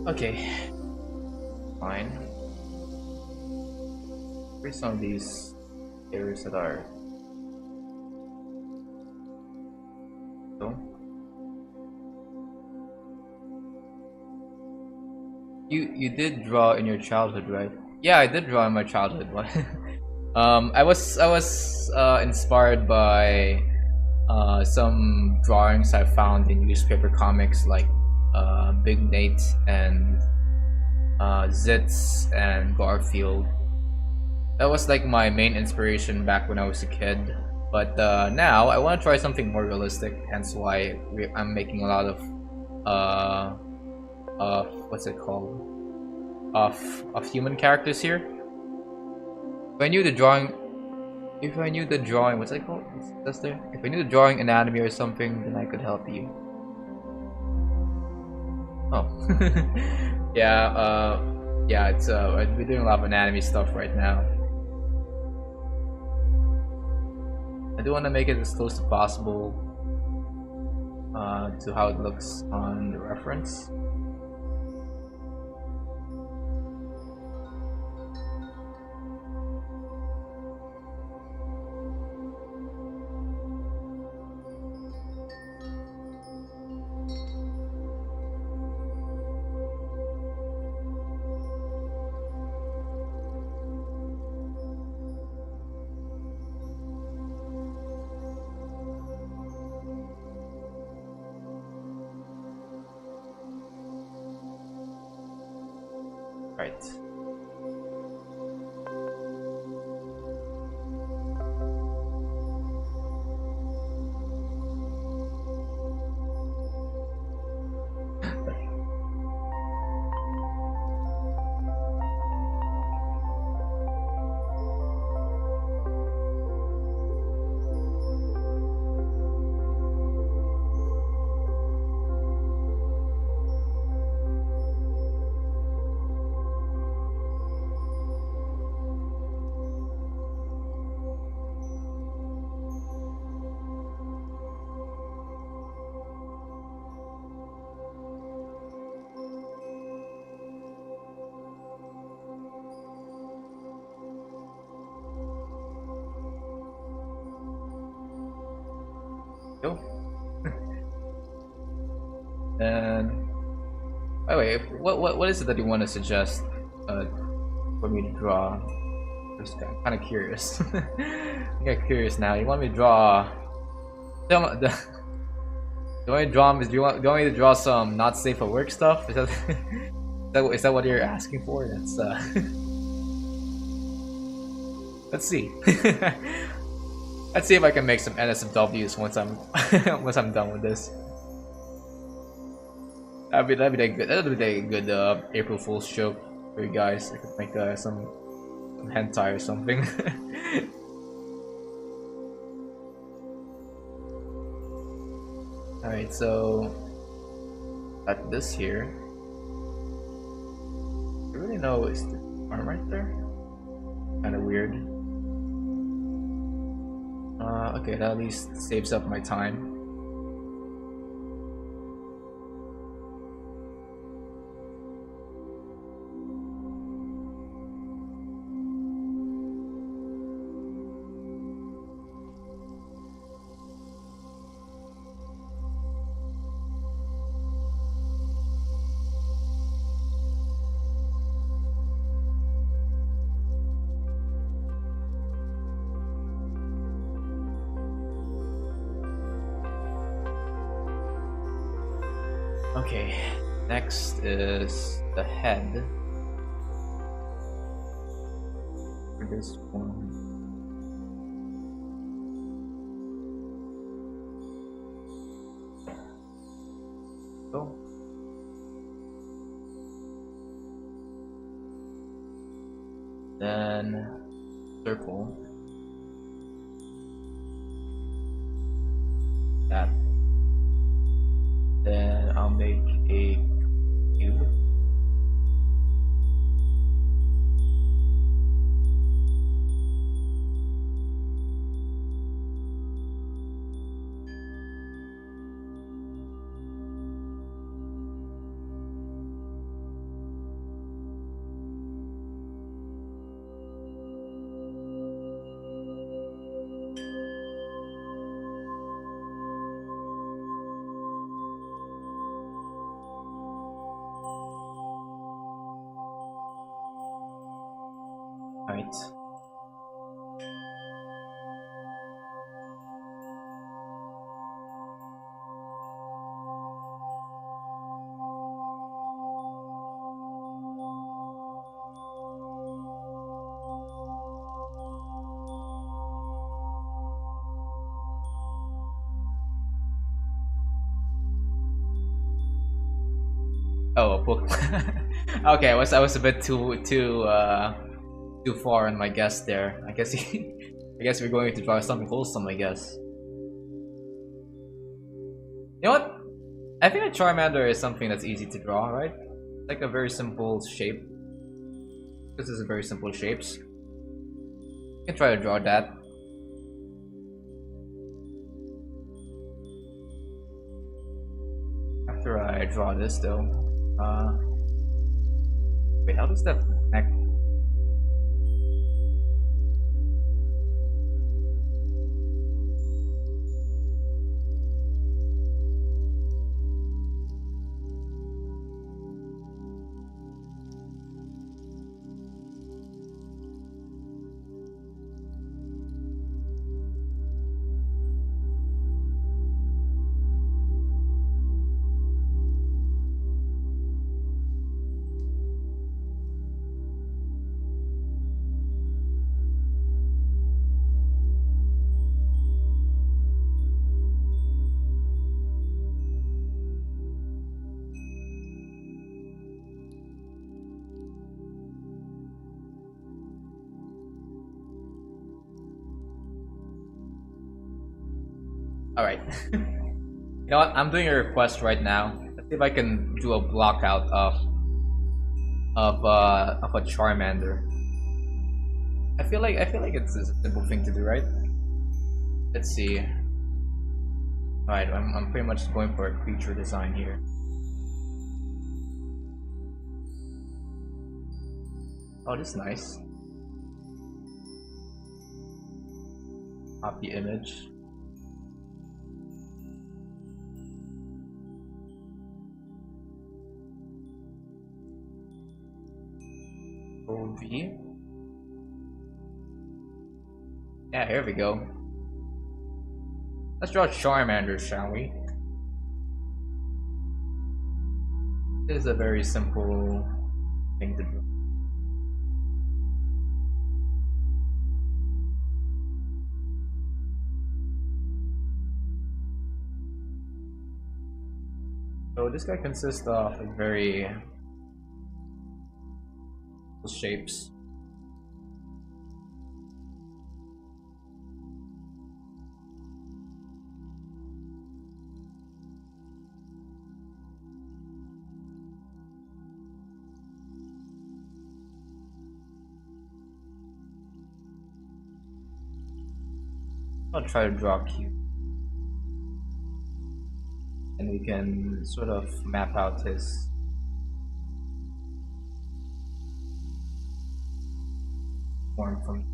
Okay, fine. Here's some of these areas that are So you did draw in your childhood, right? Yeah, I did draw in my childhood. I was inspired by some drawings I found in newspaper comics like Big Nate and Zitz and Garfield. That was like my main inspiration back when I was a kid. But now I want to try something more realistic. Hence why I'm making a lot uh, of what's it called of human characters here. If I knew the drawing, if I knew the drawing, what's it called? That's there. If I knew the drawing anatomy or something, then I could help you. Oh, yeah. Yeah. It's we're doing a lot of anatomy stuff right now. I do want to make it as close as possible to how it looks on the reference. Right. Go. And by the way, what is it that you want to suggest for me to draw? Just kind of curious. I get curious now. You want me to draw? Do you want me to draw? Do you want me to draw some not safe for work stuff? Is that what you're asking for? That's let's see. Let's see if I can make some NSFWs once I'm once I'm done with this. That'd be a good April Fool's joke for you guys. I could make some hentai or something. Alright, so at this here, I really know is the arm right there. Kind of weird. Okay, that at least saves up my time. Okay, next is the head. For this one. So. Then circle. That. Then I'll make a cube. Oh, a book. Okay, I was a bit too far on my guess there. I guess I guess we're going to draw something wholesome. I guess. You know what? I think a Charmander is something that's easy to draw, right? Like a very simple shape. This is a very simple shapes. You can try to draw that. After I draw this though, wait, how does that connect? Alright. You know what? I'm doing a request right now. Let's see if I can do a block out of a Charmander. I feel like it's a simple thing to do, right? Let's see. Alright, I'm pretty much going for a creature design here. Oh, this is nice. Copy image. OV. Yeah, here we go. Let's draw Charmander, shall we? It is a very simple thing to do. So this guy consists of very shapes. I'll try to draw a cube. And we can sort of map out his form from.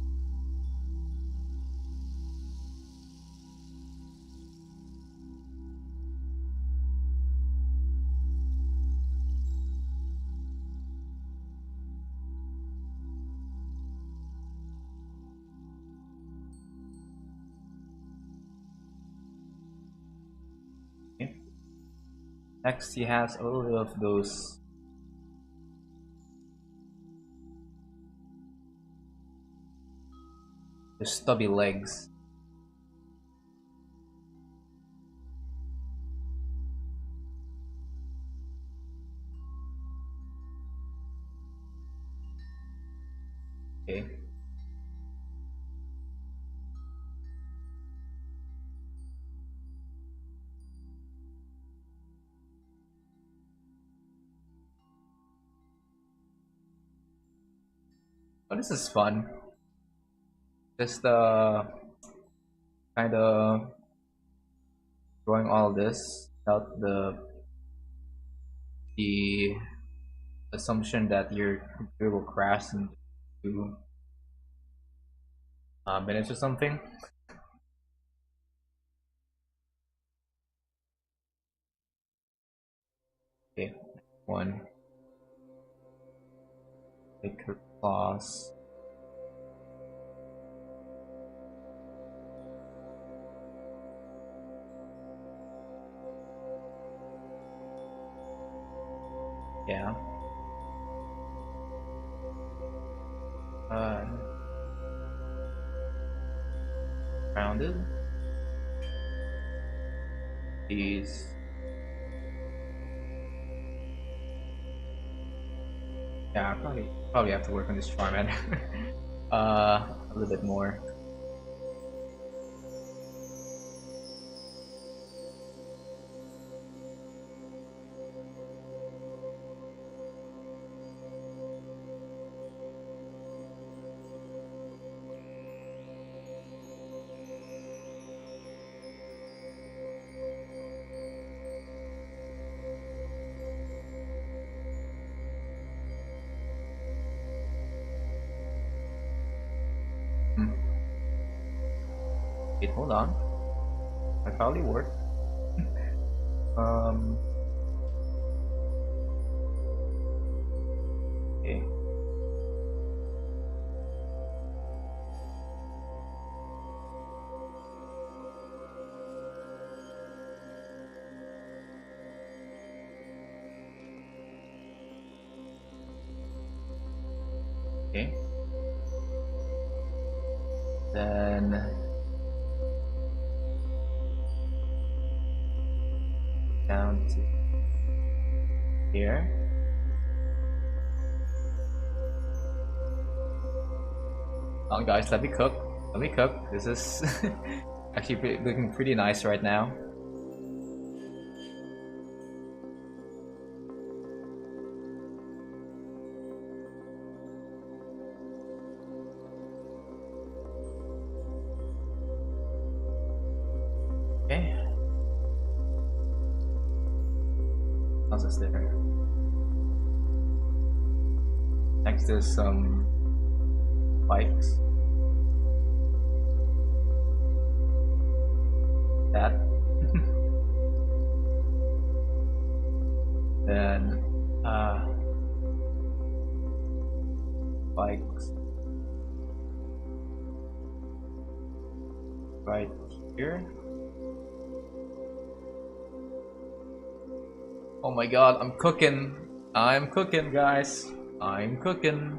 Okay. Next, he has a little bit of those stubby legs. Okay. Oh, this is fun. Just kind of drawing all this without the assumption that your computer will crash in 2 minutes or something. Okay, one. Take her claws. Yeah. Rounded. These. Yeah, I probably have to work on this farm, man. A little bit more. Hmm. Wait, hold on. That probably worked. Um. Okay. Okay. Then down to here. Come on, guys, let me cook. Let me cook. This is actually looking pretty nice right now. Okay. How's this there? Next is some bikes. That. Then bikes right here. Oh my god, I'm cooking. I'm cooking, guys. I'm cooking.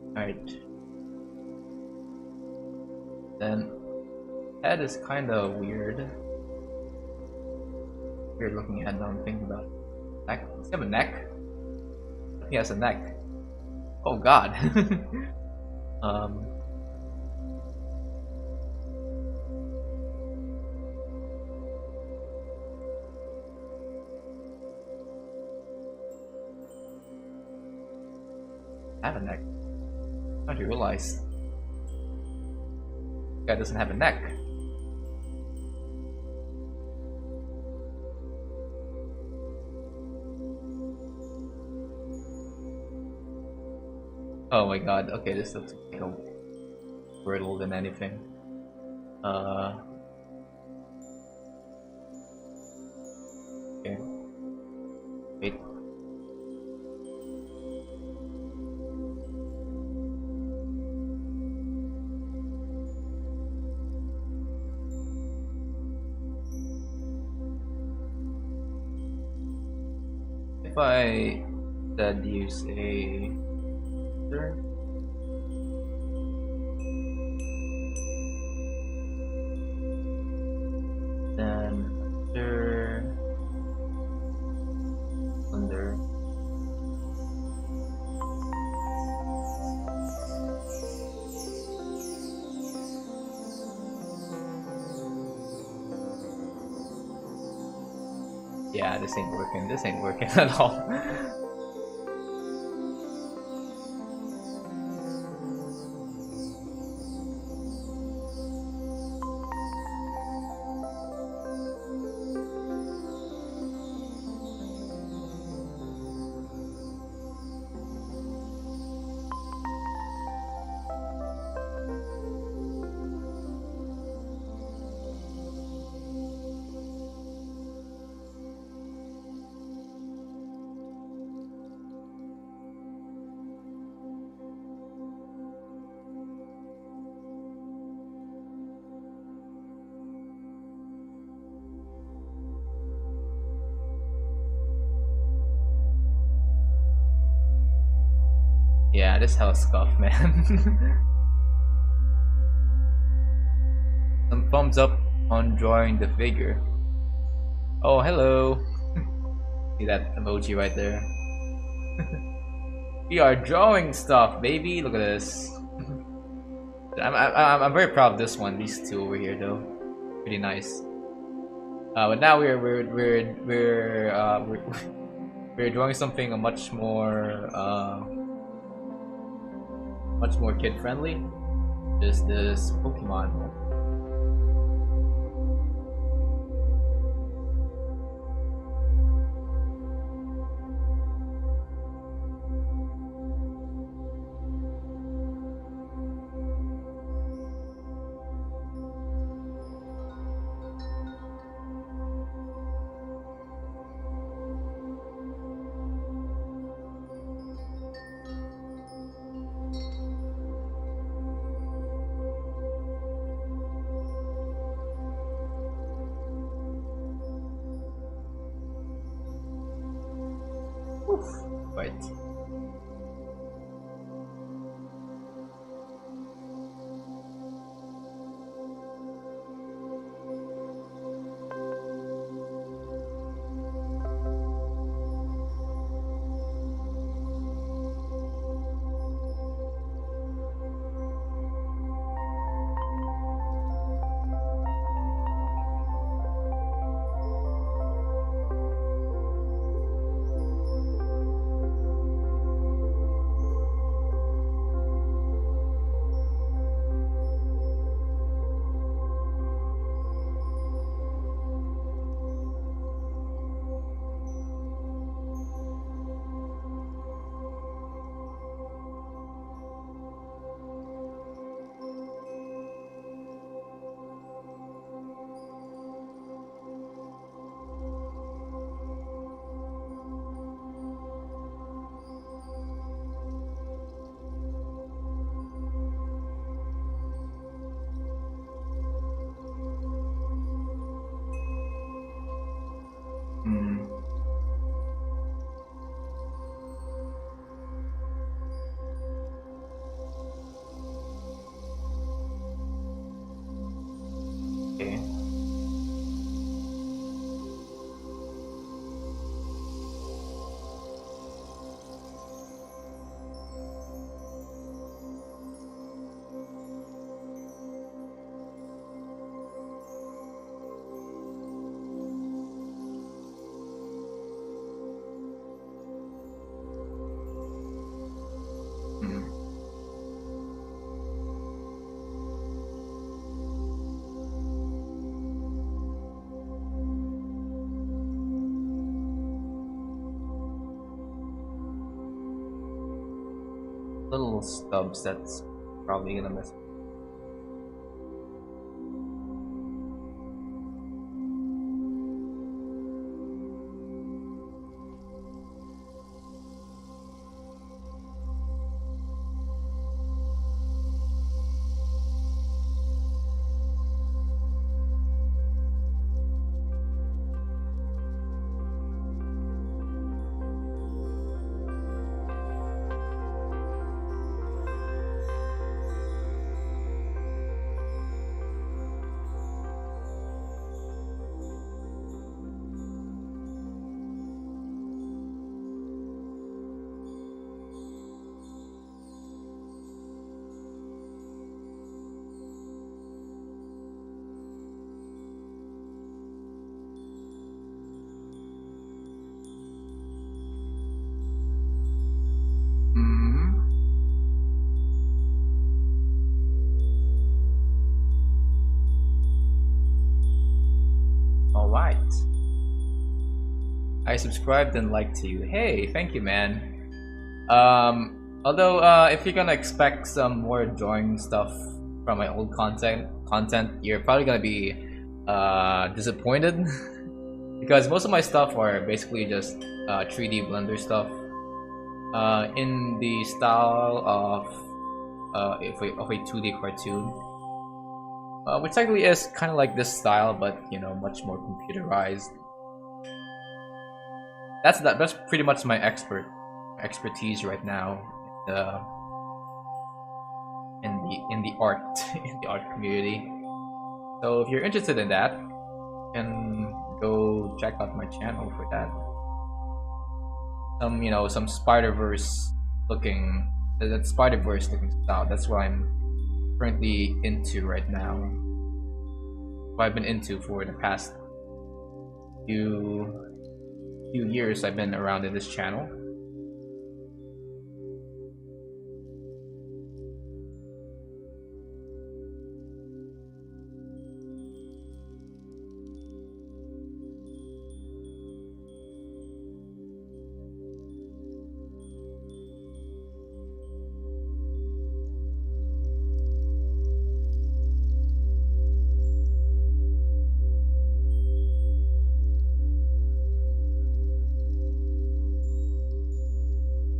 Alright. Then head is kinda weird. Weird looking head now I'm thinking about it. Neck. Does he have a neck? I think he has a neck. Oh god. I have a neck. How do you realize? This guy doesn't have a neck. Oh my god, okay, this looks like a brittle than anything. Okay. Wait. If I instead use a then under yeah, this ain't working. This ain't working at all. Yeah, this hella scuff, man. Some thumbs up on drawing the figure. Oh, hello. See that emoji right there? We are drawing stuff, baby. Look at this. I'm very proud of this one. These two over here, though, pretty nice. But now we're we're drawing something much more kid friendly. Just this Pokemon. Right. Okay. Little stubs that's probably gonna miss. Alright. I subscribed and liked you. Hey, thank you, man. Although if you're gonna expect some more drawing stuff from my old content, you're probably gonna be disappointed because most of my stuff are basically just 3D Blender stuff in the style of a 2D cartoon, which technically is kind of like this style, but you know, much more computerized. That's pretty much my expertise right now in the art in the art community. So if you're interested in that, you can go check out my channel for that. Some Spider-Verse looking that Spider-Verse looking style. That's what I'm currently into right now. What I've been into for the past few years I've been around in this channel.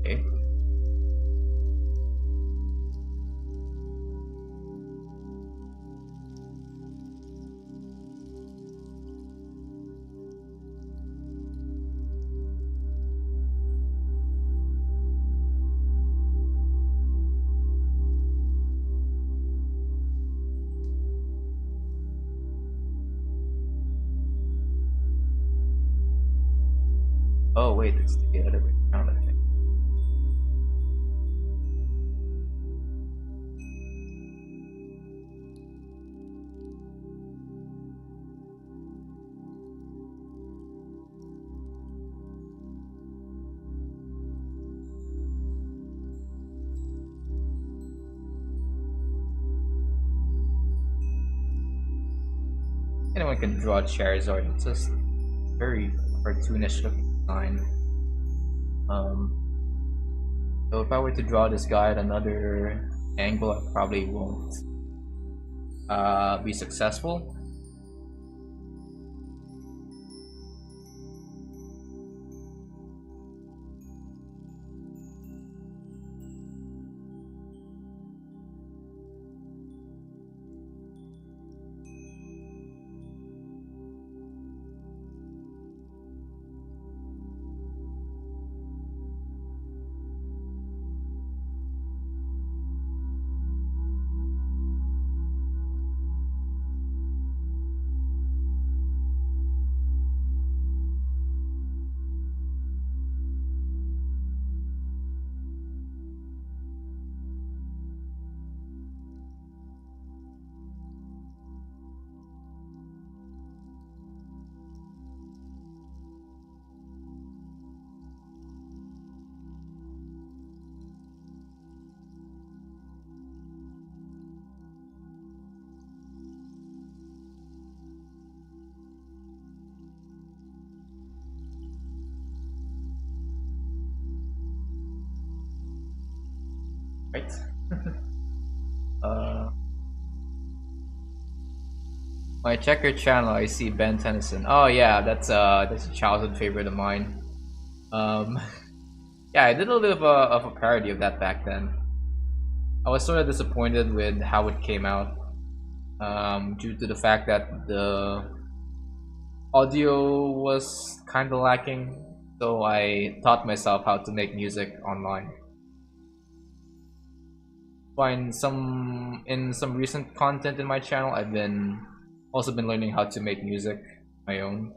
Okay. Oh wait, it's the other way around, I think. Anyone can draw Charizard. It's just very cartoonish looking design. So if I were to draw this guy at another angle, I probably won't be successful. Right? uh, my checker channel, I see Ben Tennyson. Oh yeah, that's a childhood favorite of mine. Um, yeah, I did a little bit of a parody of that back then. I was sort of disappointed with how it came out, due to the fact that the audio was kind of lacking. So I taught myself how to make music online. Find some in some recent content in my channel, I've been also been learning how to make music my own.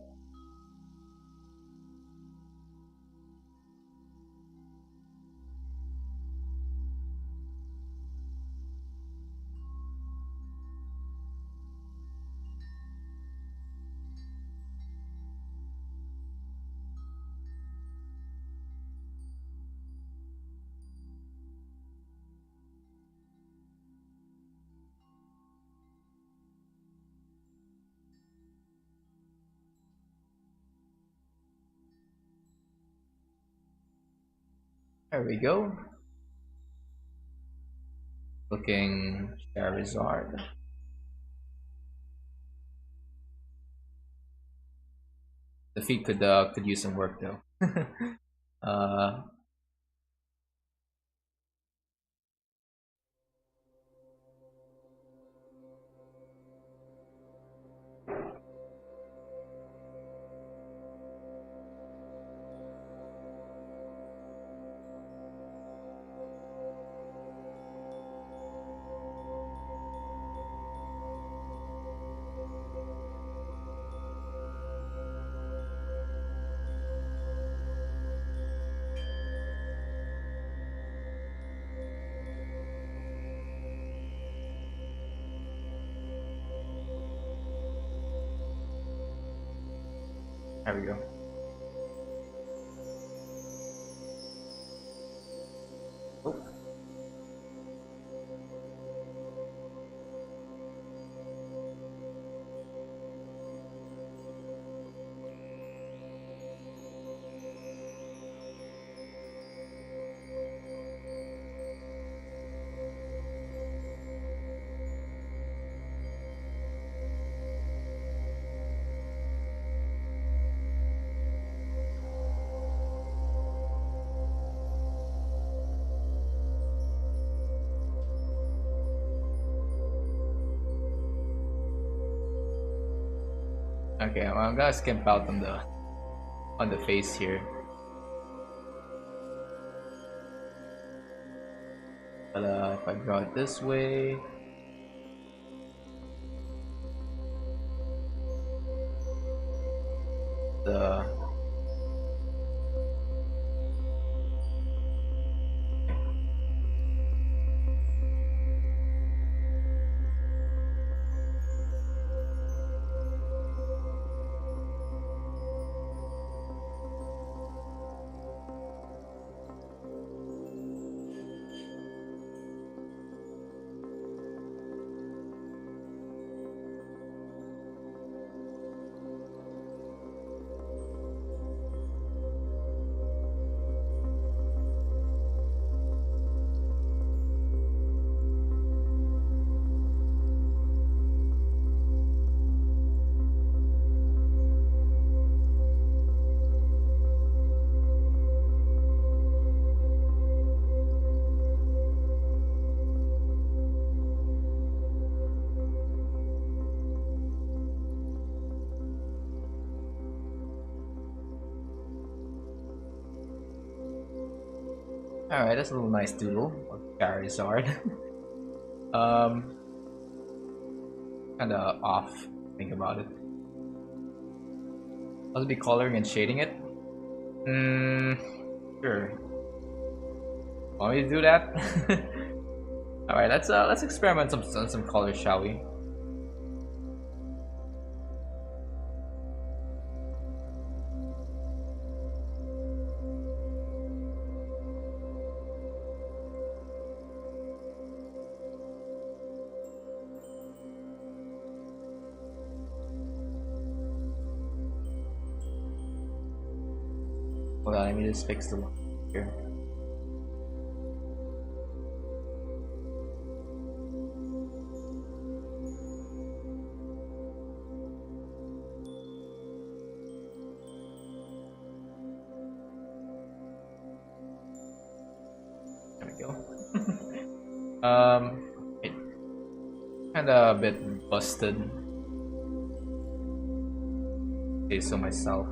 There we go. Looking Charizard. The feet could use some work though. uh, There we go. Oh. Okay, well, I'm gonna skimp out on the face here. But if I draw it this way, the Alright, that's a little nice doodle of Charizard. um, Kinda off, think about it. I'll be coloring and shading it. Sure. Want me to do that? Alright, let's experiment on some colors, shall we? Hold on, let me just fix the one here. There we go. It kinda a bit busted. Say so myself.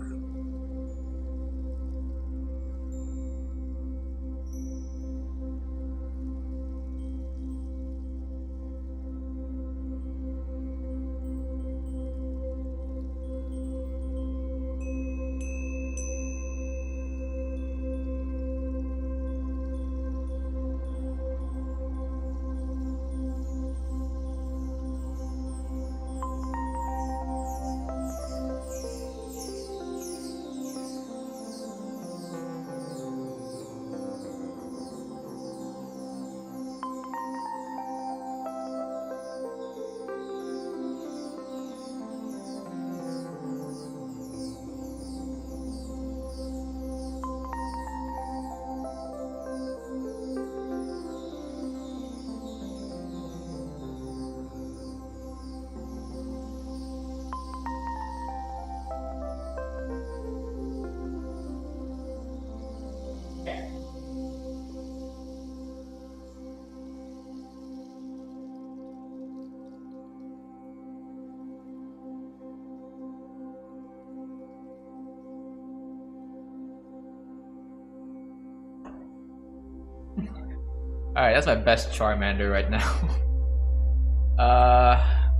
Alright, that's my best Charmander right now.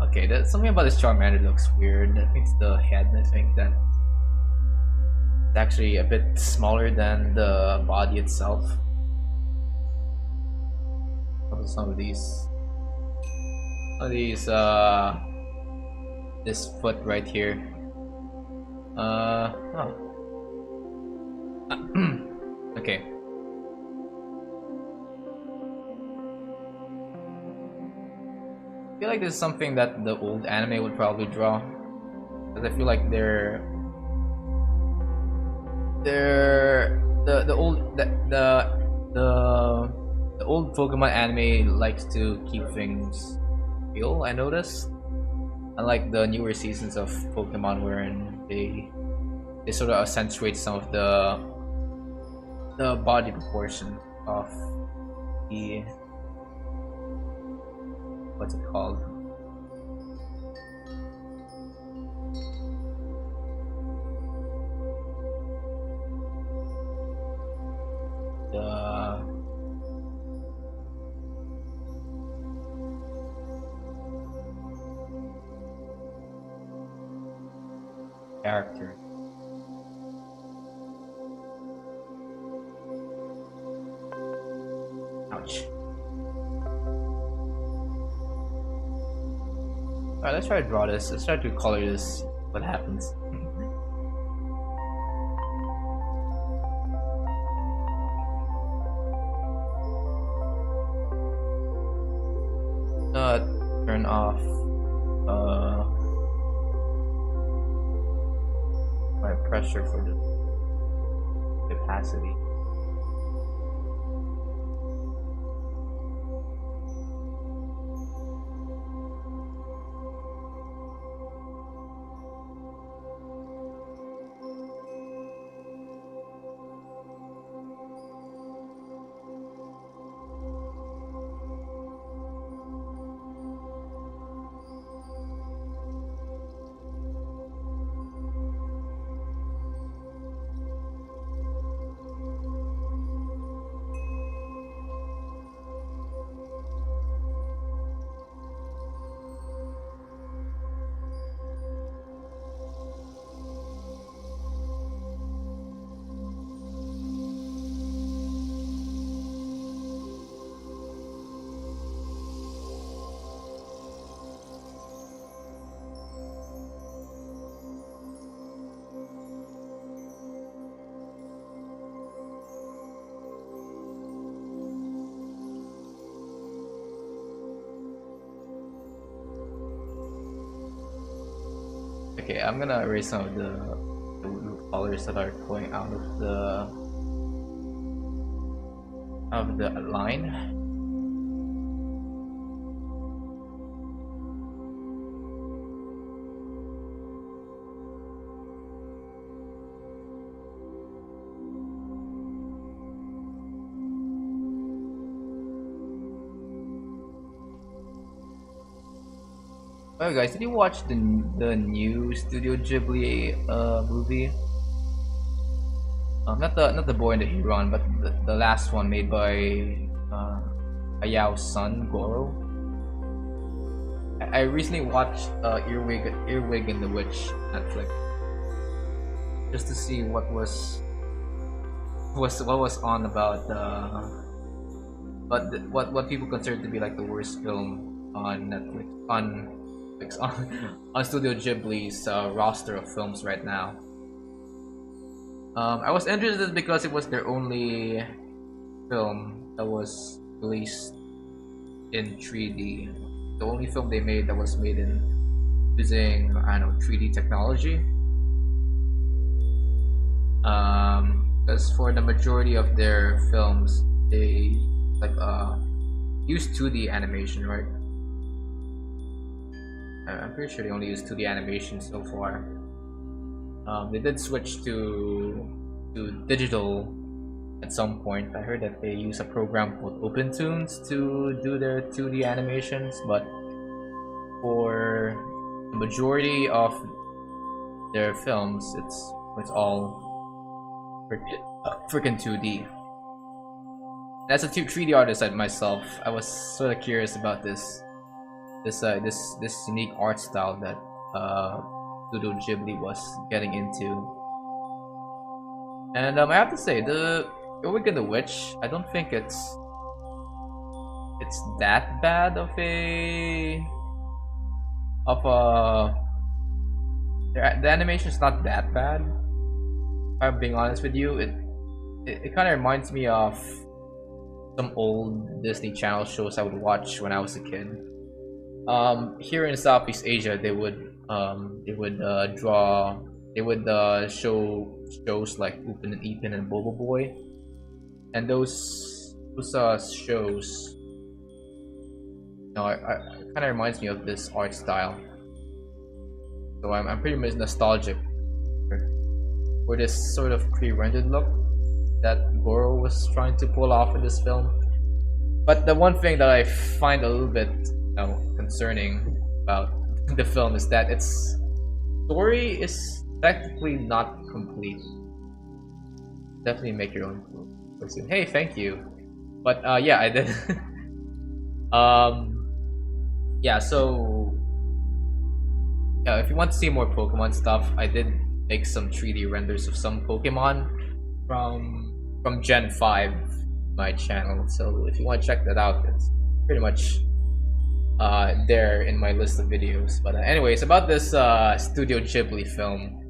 Okay, there's something about this Charmander looks weird. I think it's the head, I think that it's actually a bit smaller than the body itself. Also some of these this foot right here. Oh. Okay. I feel like this is something that the old anime would probably draw, because I feel like the old the old Pokemon anime likes to keep things real. I noticed, unlike the newer seasons of Pokemon, wherein they sort of accentuate some of the body proportion of the, what's it called? The character. Ouch. Alright, let's try to draw this. Let's try to color this. What happens? Turn off my pressure for the capacity. Okay, I'm gonna erase some of the colors that are going out of the line. Oh guys, did you watch the new Studio Ghibli movie? Not the Boy and the Heron, but the last one made by Hayao's son Goro. I recently watched Earwig and the Witch Netflix, just to see what was on about what people consider to be like the worst film on Netflix on Studio Ghibli's roster of films right now. I was interested because it was their only film that was released in 3D. The only film they made that was made in using, I don't know, 3D technology. Because for the majority of their films, they like use 2D animation, right? I'm pretty sure they only use 2D animation so far. They did switch to digital at some point. I heard that they use a program called OpenTunes to do their 2D animations, but for the majority of their films, it's all freaking 2D. As a 3D artist like myself, I was sort of curious about this unique art style that Studio Ghibli was getting into. And I have to say, the Earwig and the Witch, I don't think it's that bad of a The animation is not that bad. If I'm being honest with you, it kind of reminds me of some old Disney Channel shows I would watch when I was a kid. Here in Southeast Asia, they would show shows like Upin and Epin and Bobo Boy, and those shows, it kind of reminds me of this art style. So I'm pretty much nostalgic for this sort of pre-rendered look that Goro was trying to pull off in this film. But the one thing that I find a little bit, concerning about the film is that its story is technically not complete. Definitely make your own clue. Hey, thank you. But yeah, I did. Yeah. So yeah, if you want to see more Pokemon stuff, I did make some 3D renders of some Pokemon from Gen 5, my channel. So if you want to check that out, it's pretty much there in my list of videos. But anyways, about this Studio Ghibli film.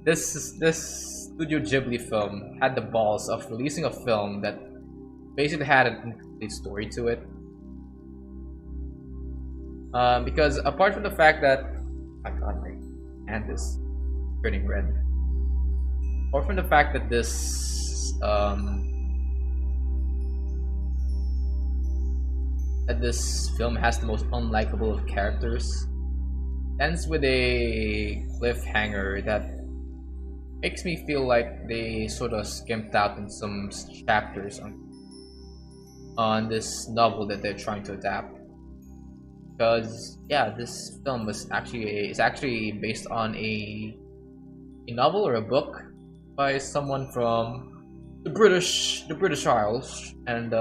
This Studio Ghibli film had the balls of releasing a film that basically had an incomplete story to it. Because apart from the fact that, my god, my hand is turning red. Apart from the fact that this film has the most unlikable of characters, ends with a cliffhanger that makes me feel like they sort of skimped out in some chapters on this novel that they're trying to adapt. Because yeah, this film is actually based on a novel or a book by someone from the British Isles, and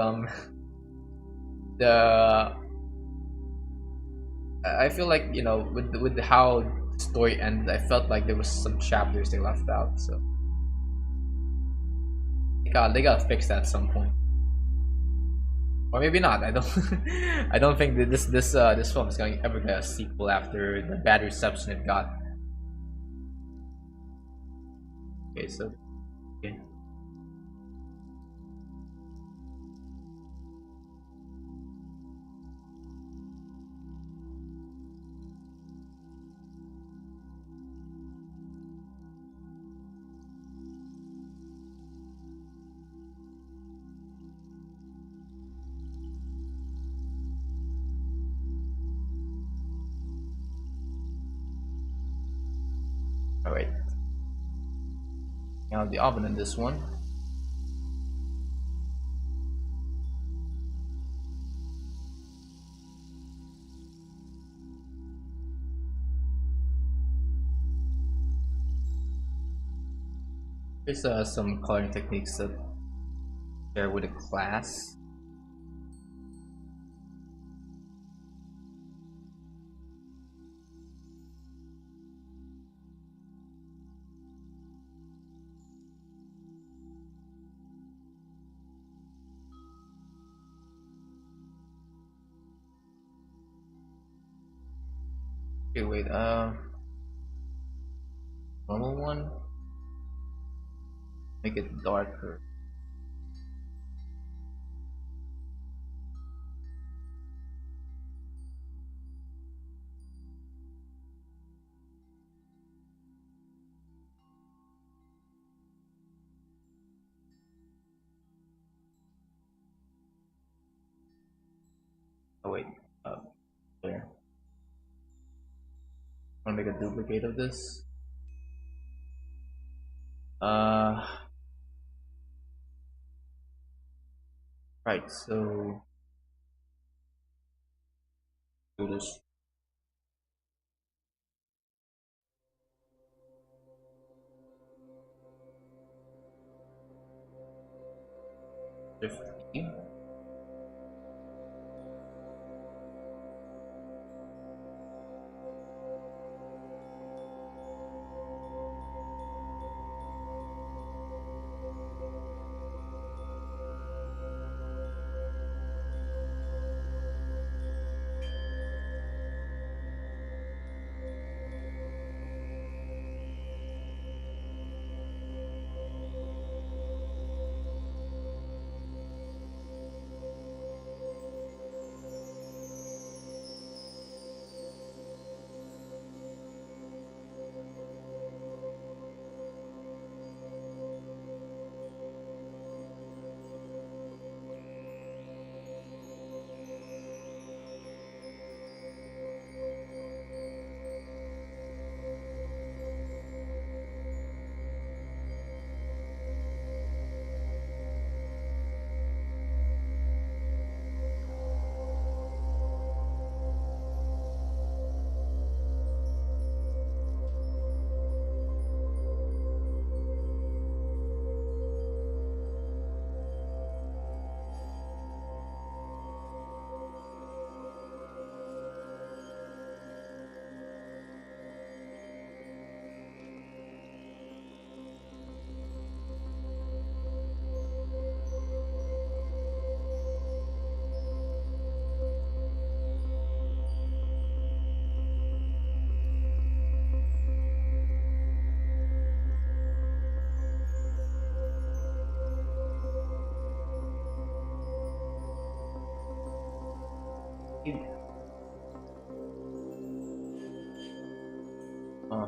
I feel like, with how the story ended, I felt like there was some chapters they left out. So they gotta fix that at some point, or maybe not. I don't I don't think that this film is going to ever get a sequel after the bad reception it got. Okay, so okay. All right. Now the oven in this one. There's some coloring techniques that share with a class. Okay, wait, normal one? Make it darker. Oh wait, there. Wanna make a duplicate of this? Right, so do this 50. think. Uh,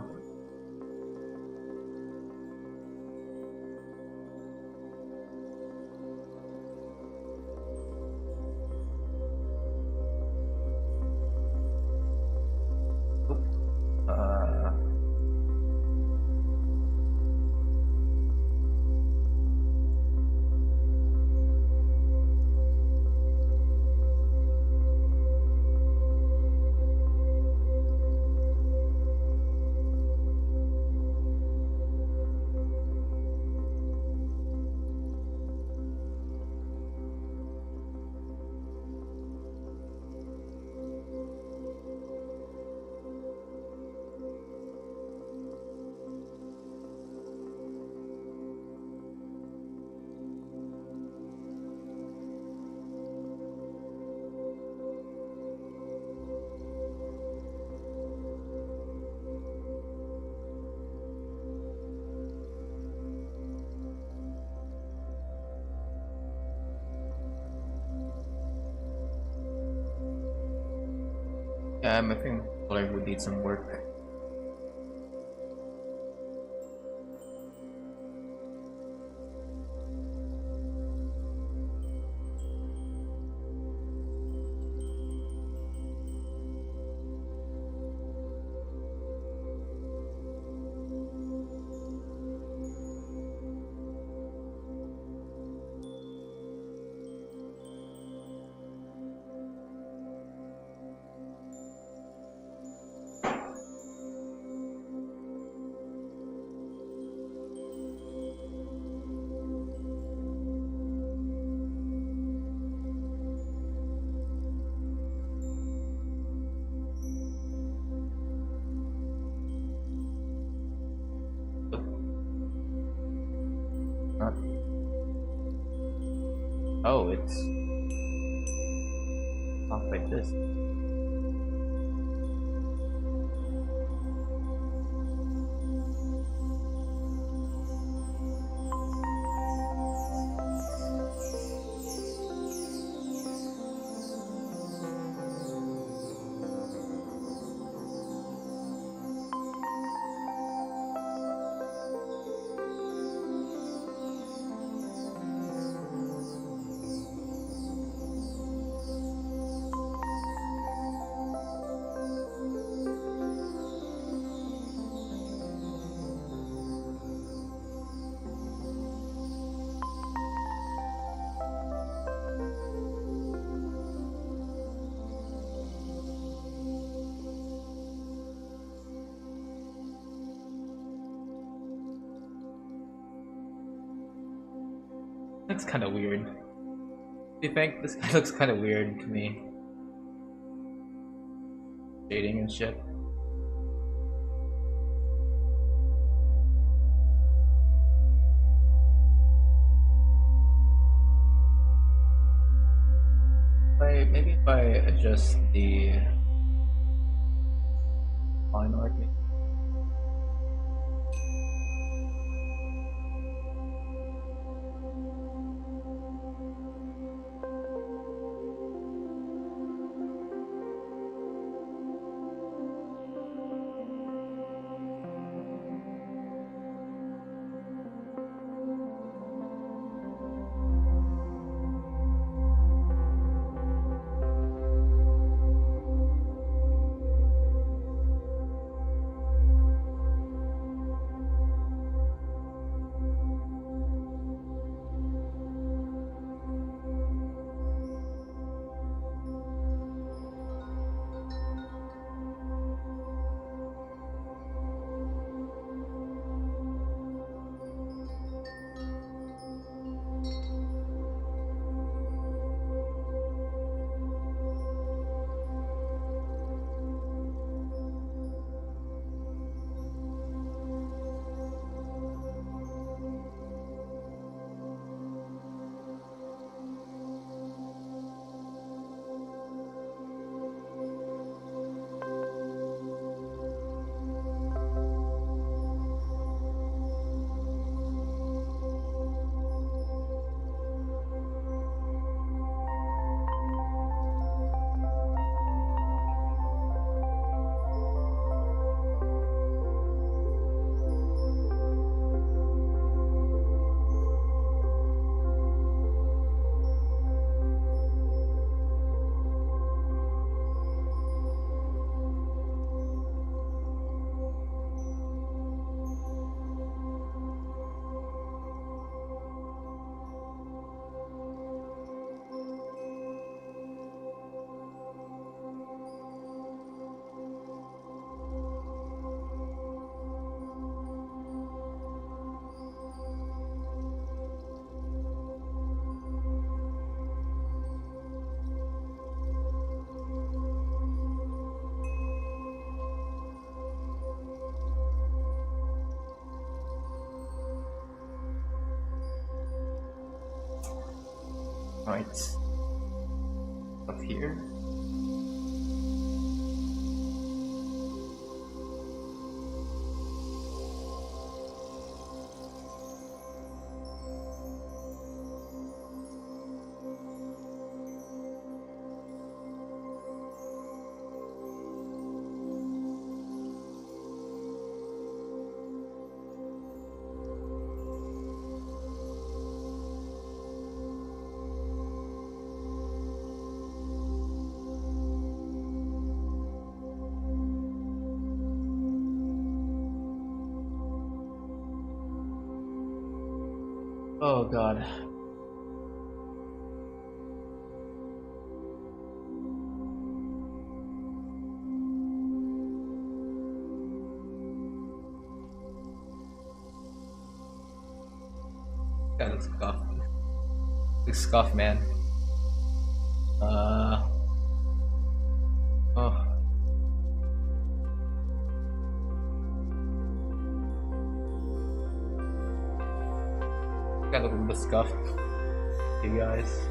uh, yeah, I think color would need some work. Not. Oh, it's off like this. Looks kind of weird. Do you think this guy looks kind of weird to me? Shading and shit. Maybe if I adjust the line art. Right. Up here. Oh god. That looks scuff. Looks scuff, man. Oh. That looks a little bit scuffed. You guys.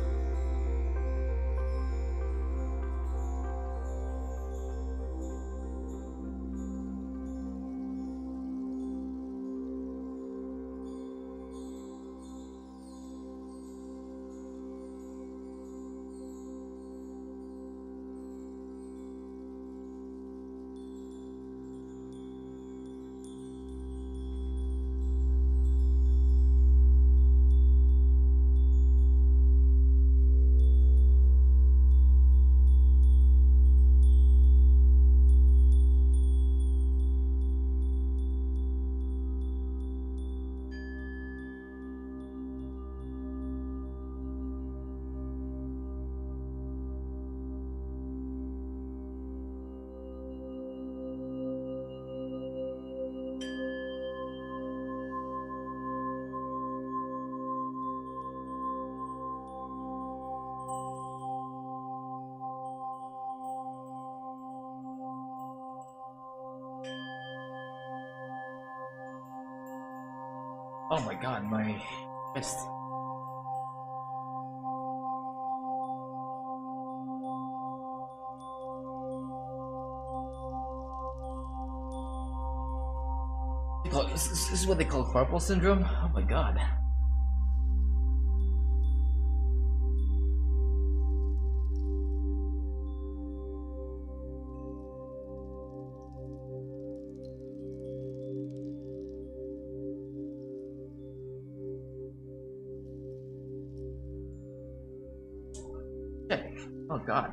Oh my god, my wrist. This is what they call carpal syndrome? Oh my god. Shit. Oh god.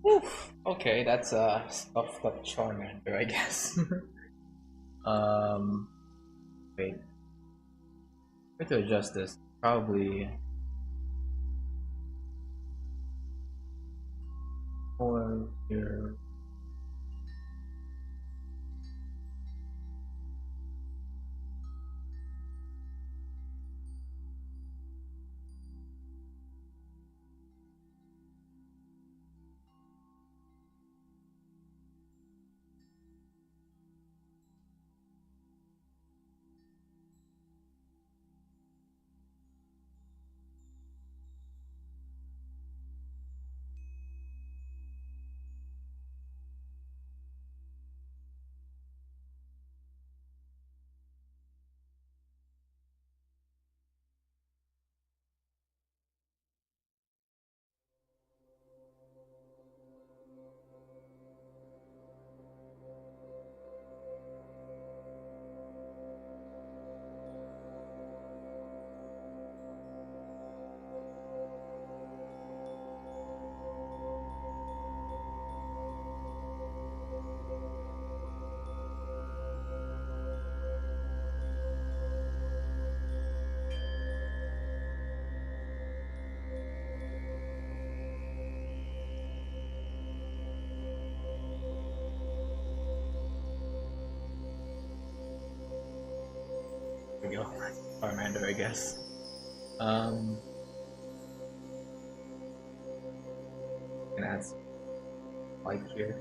Oof. Okay, that's stuffed up Charmander, I guess. um, wait, where to adjust this? Probably more here. There we go. Charmander, I guess. Um, can add some light here.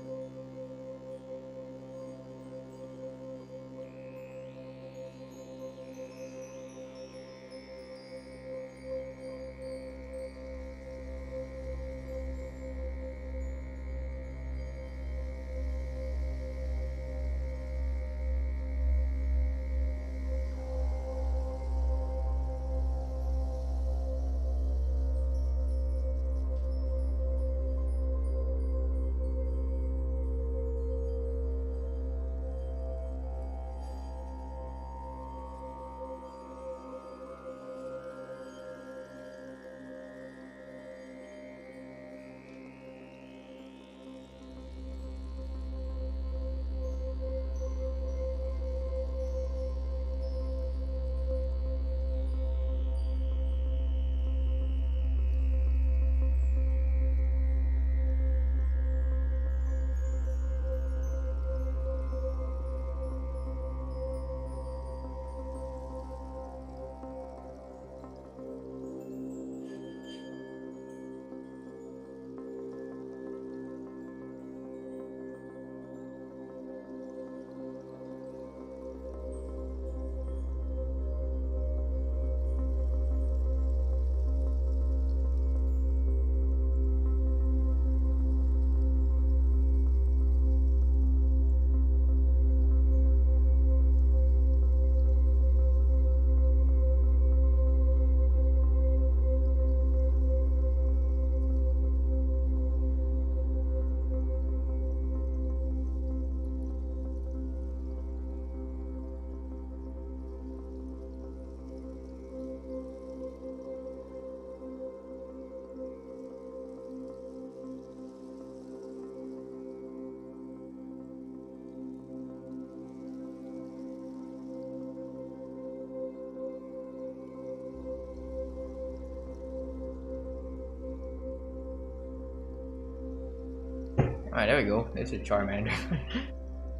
Alright, there we go. There's a Charmander.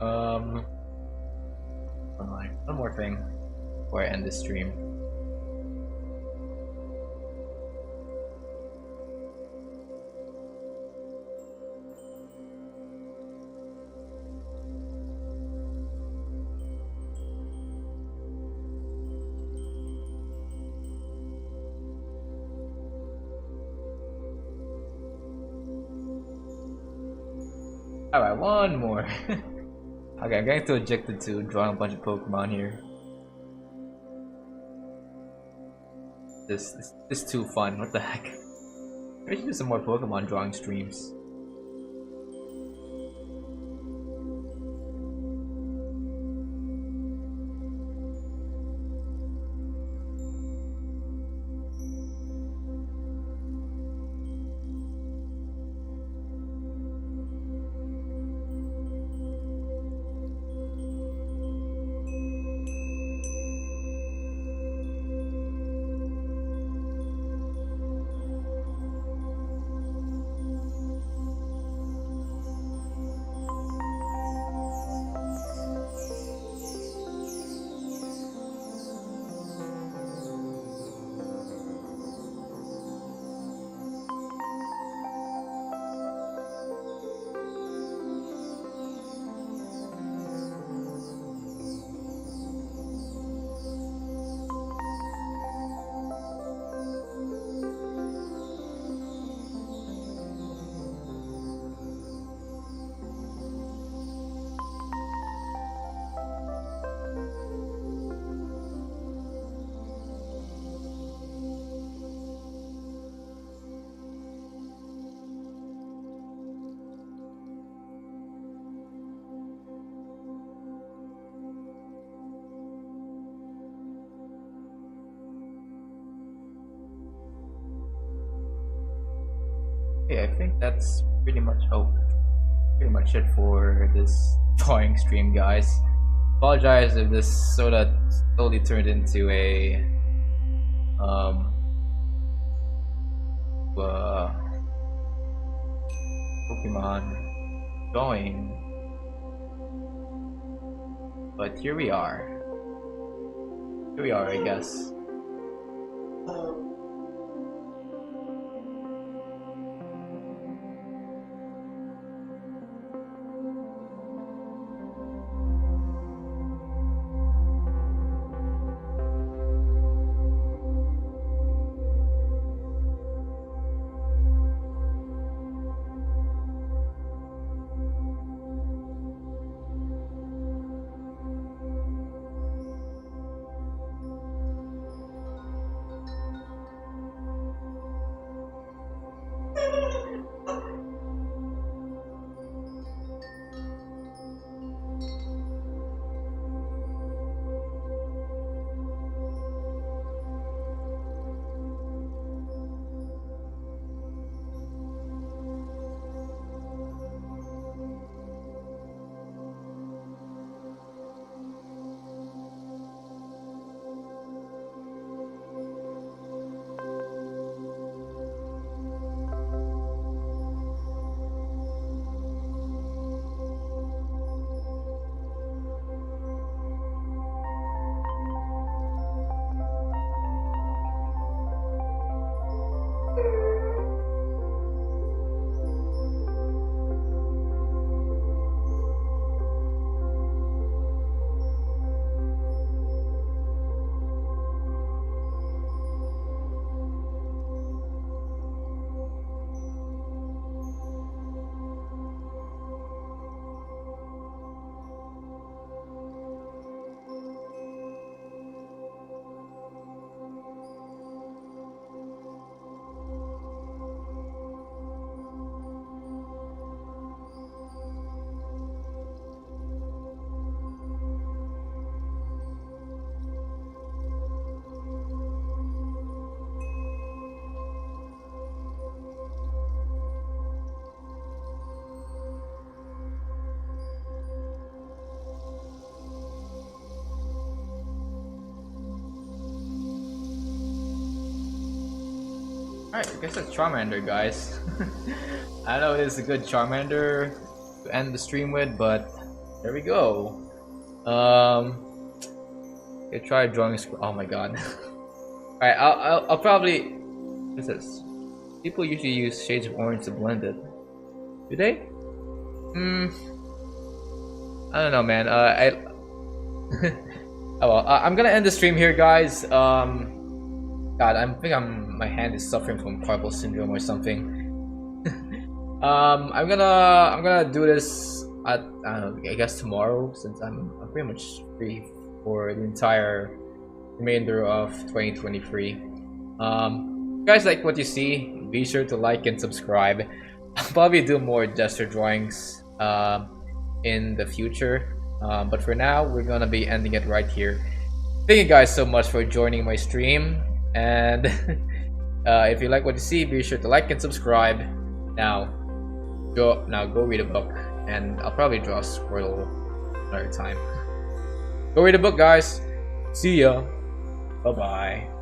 um, one more thing before I end this stream. Alright, one more. Okay, I'm getting too addicted to drawing a bunch of Pokemon here. This is too fun. What the heck? We should do some more Pokemon drawing streams. Okay, I think that's pretty much it for this drawing stream, guys. Apologize if this sort of totally turned into a um uh, Pokemon drawing, but here we are. Here we are, I guess. Alright, I guess that's Charmander, guys. I know it is a good Charmander to end the stream with, but there we go. I try drawing. Oh my god. Alright, I'll probably. What's this? People usually use shades of orange to blend it. Do they? I don't know, man. Oh well. I'm gonna end the stream here, guys. God, I think my hand is suffering from carpal syndrome or something. I'm gonna do this at I guess tomorrow, since I'm pretty much free for the entire remainder of 2023. If you guys like what you see, be sure to like and subscribe. I'll probably do more gesture drawings in the future, but for now we're gonna be ending it right here. Thank you guys so much for joining my stream, and if you like what you see, be sure to like and subscribe. Now go read a book, and I'll probably draw a Squirtle another time. Go read a book, guys. See ya. Bye bye.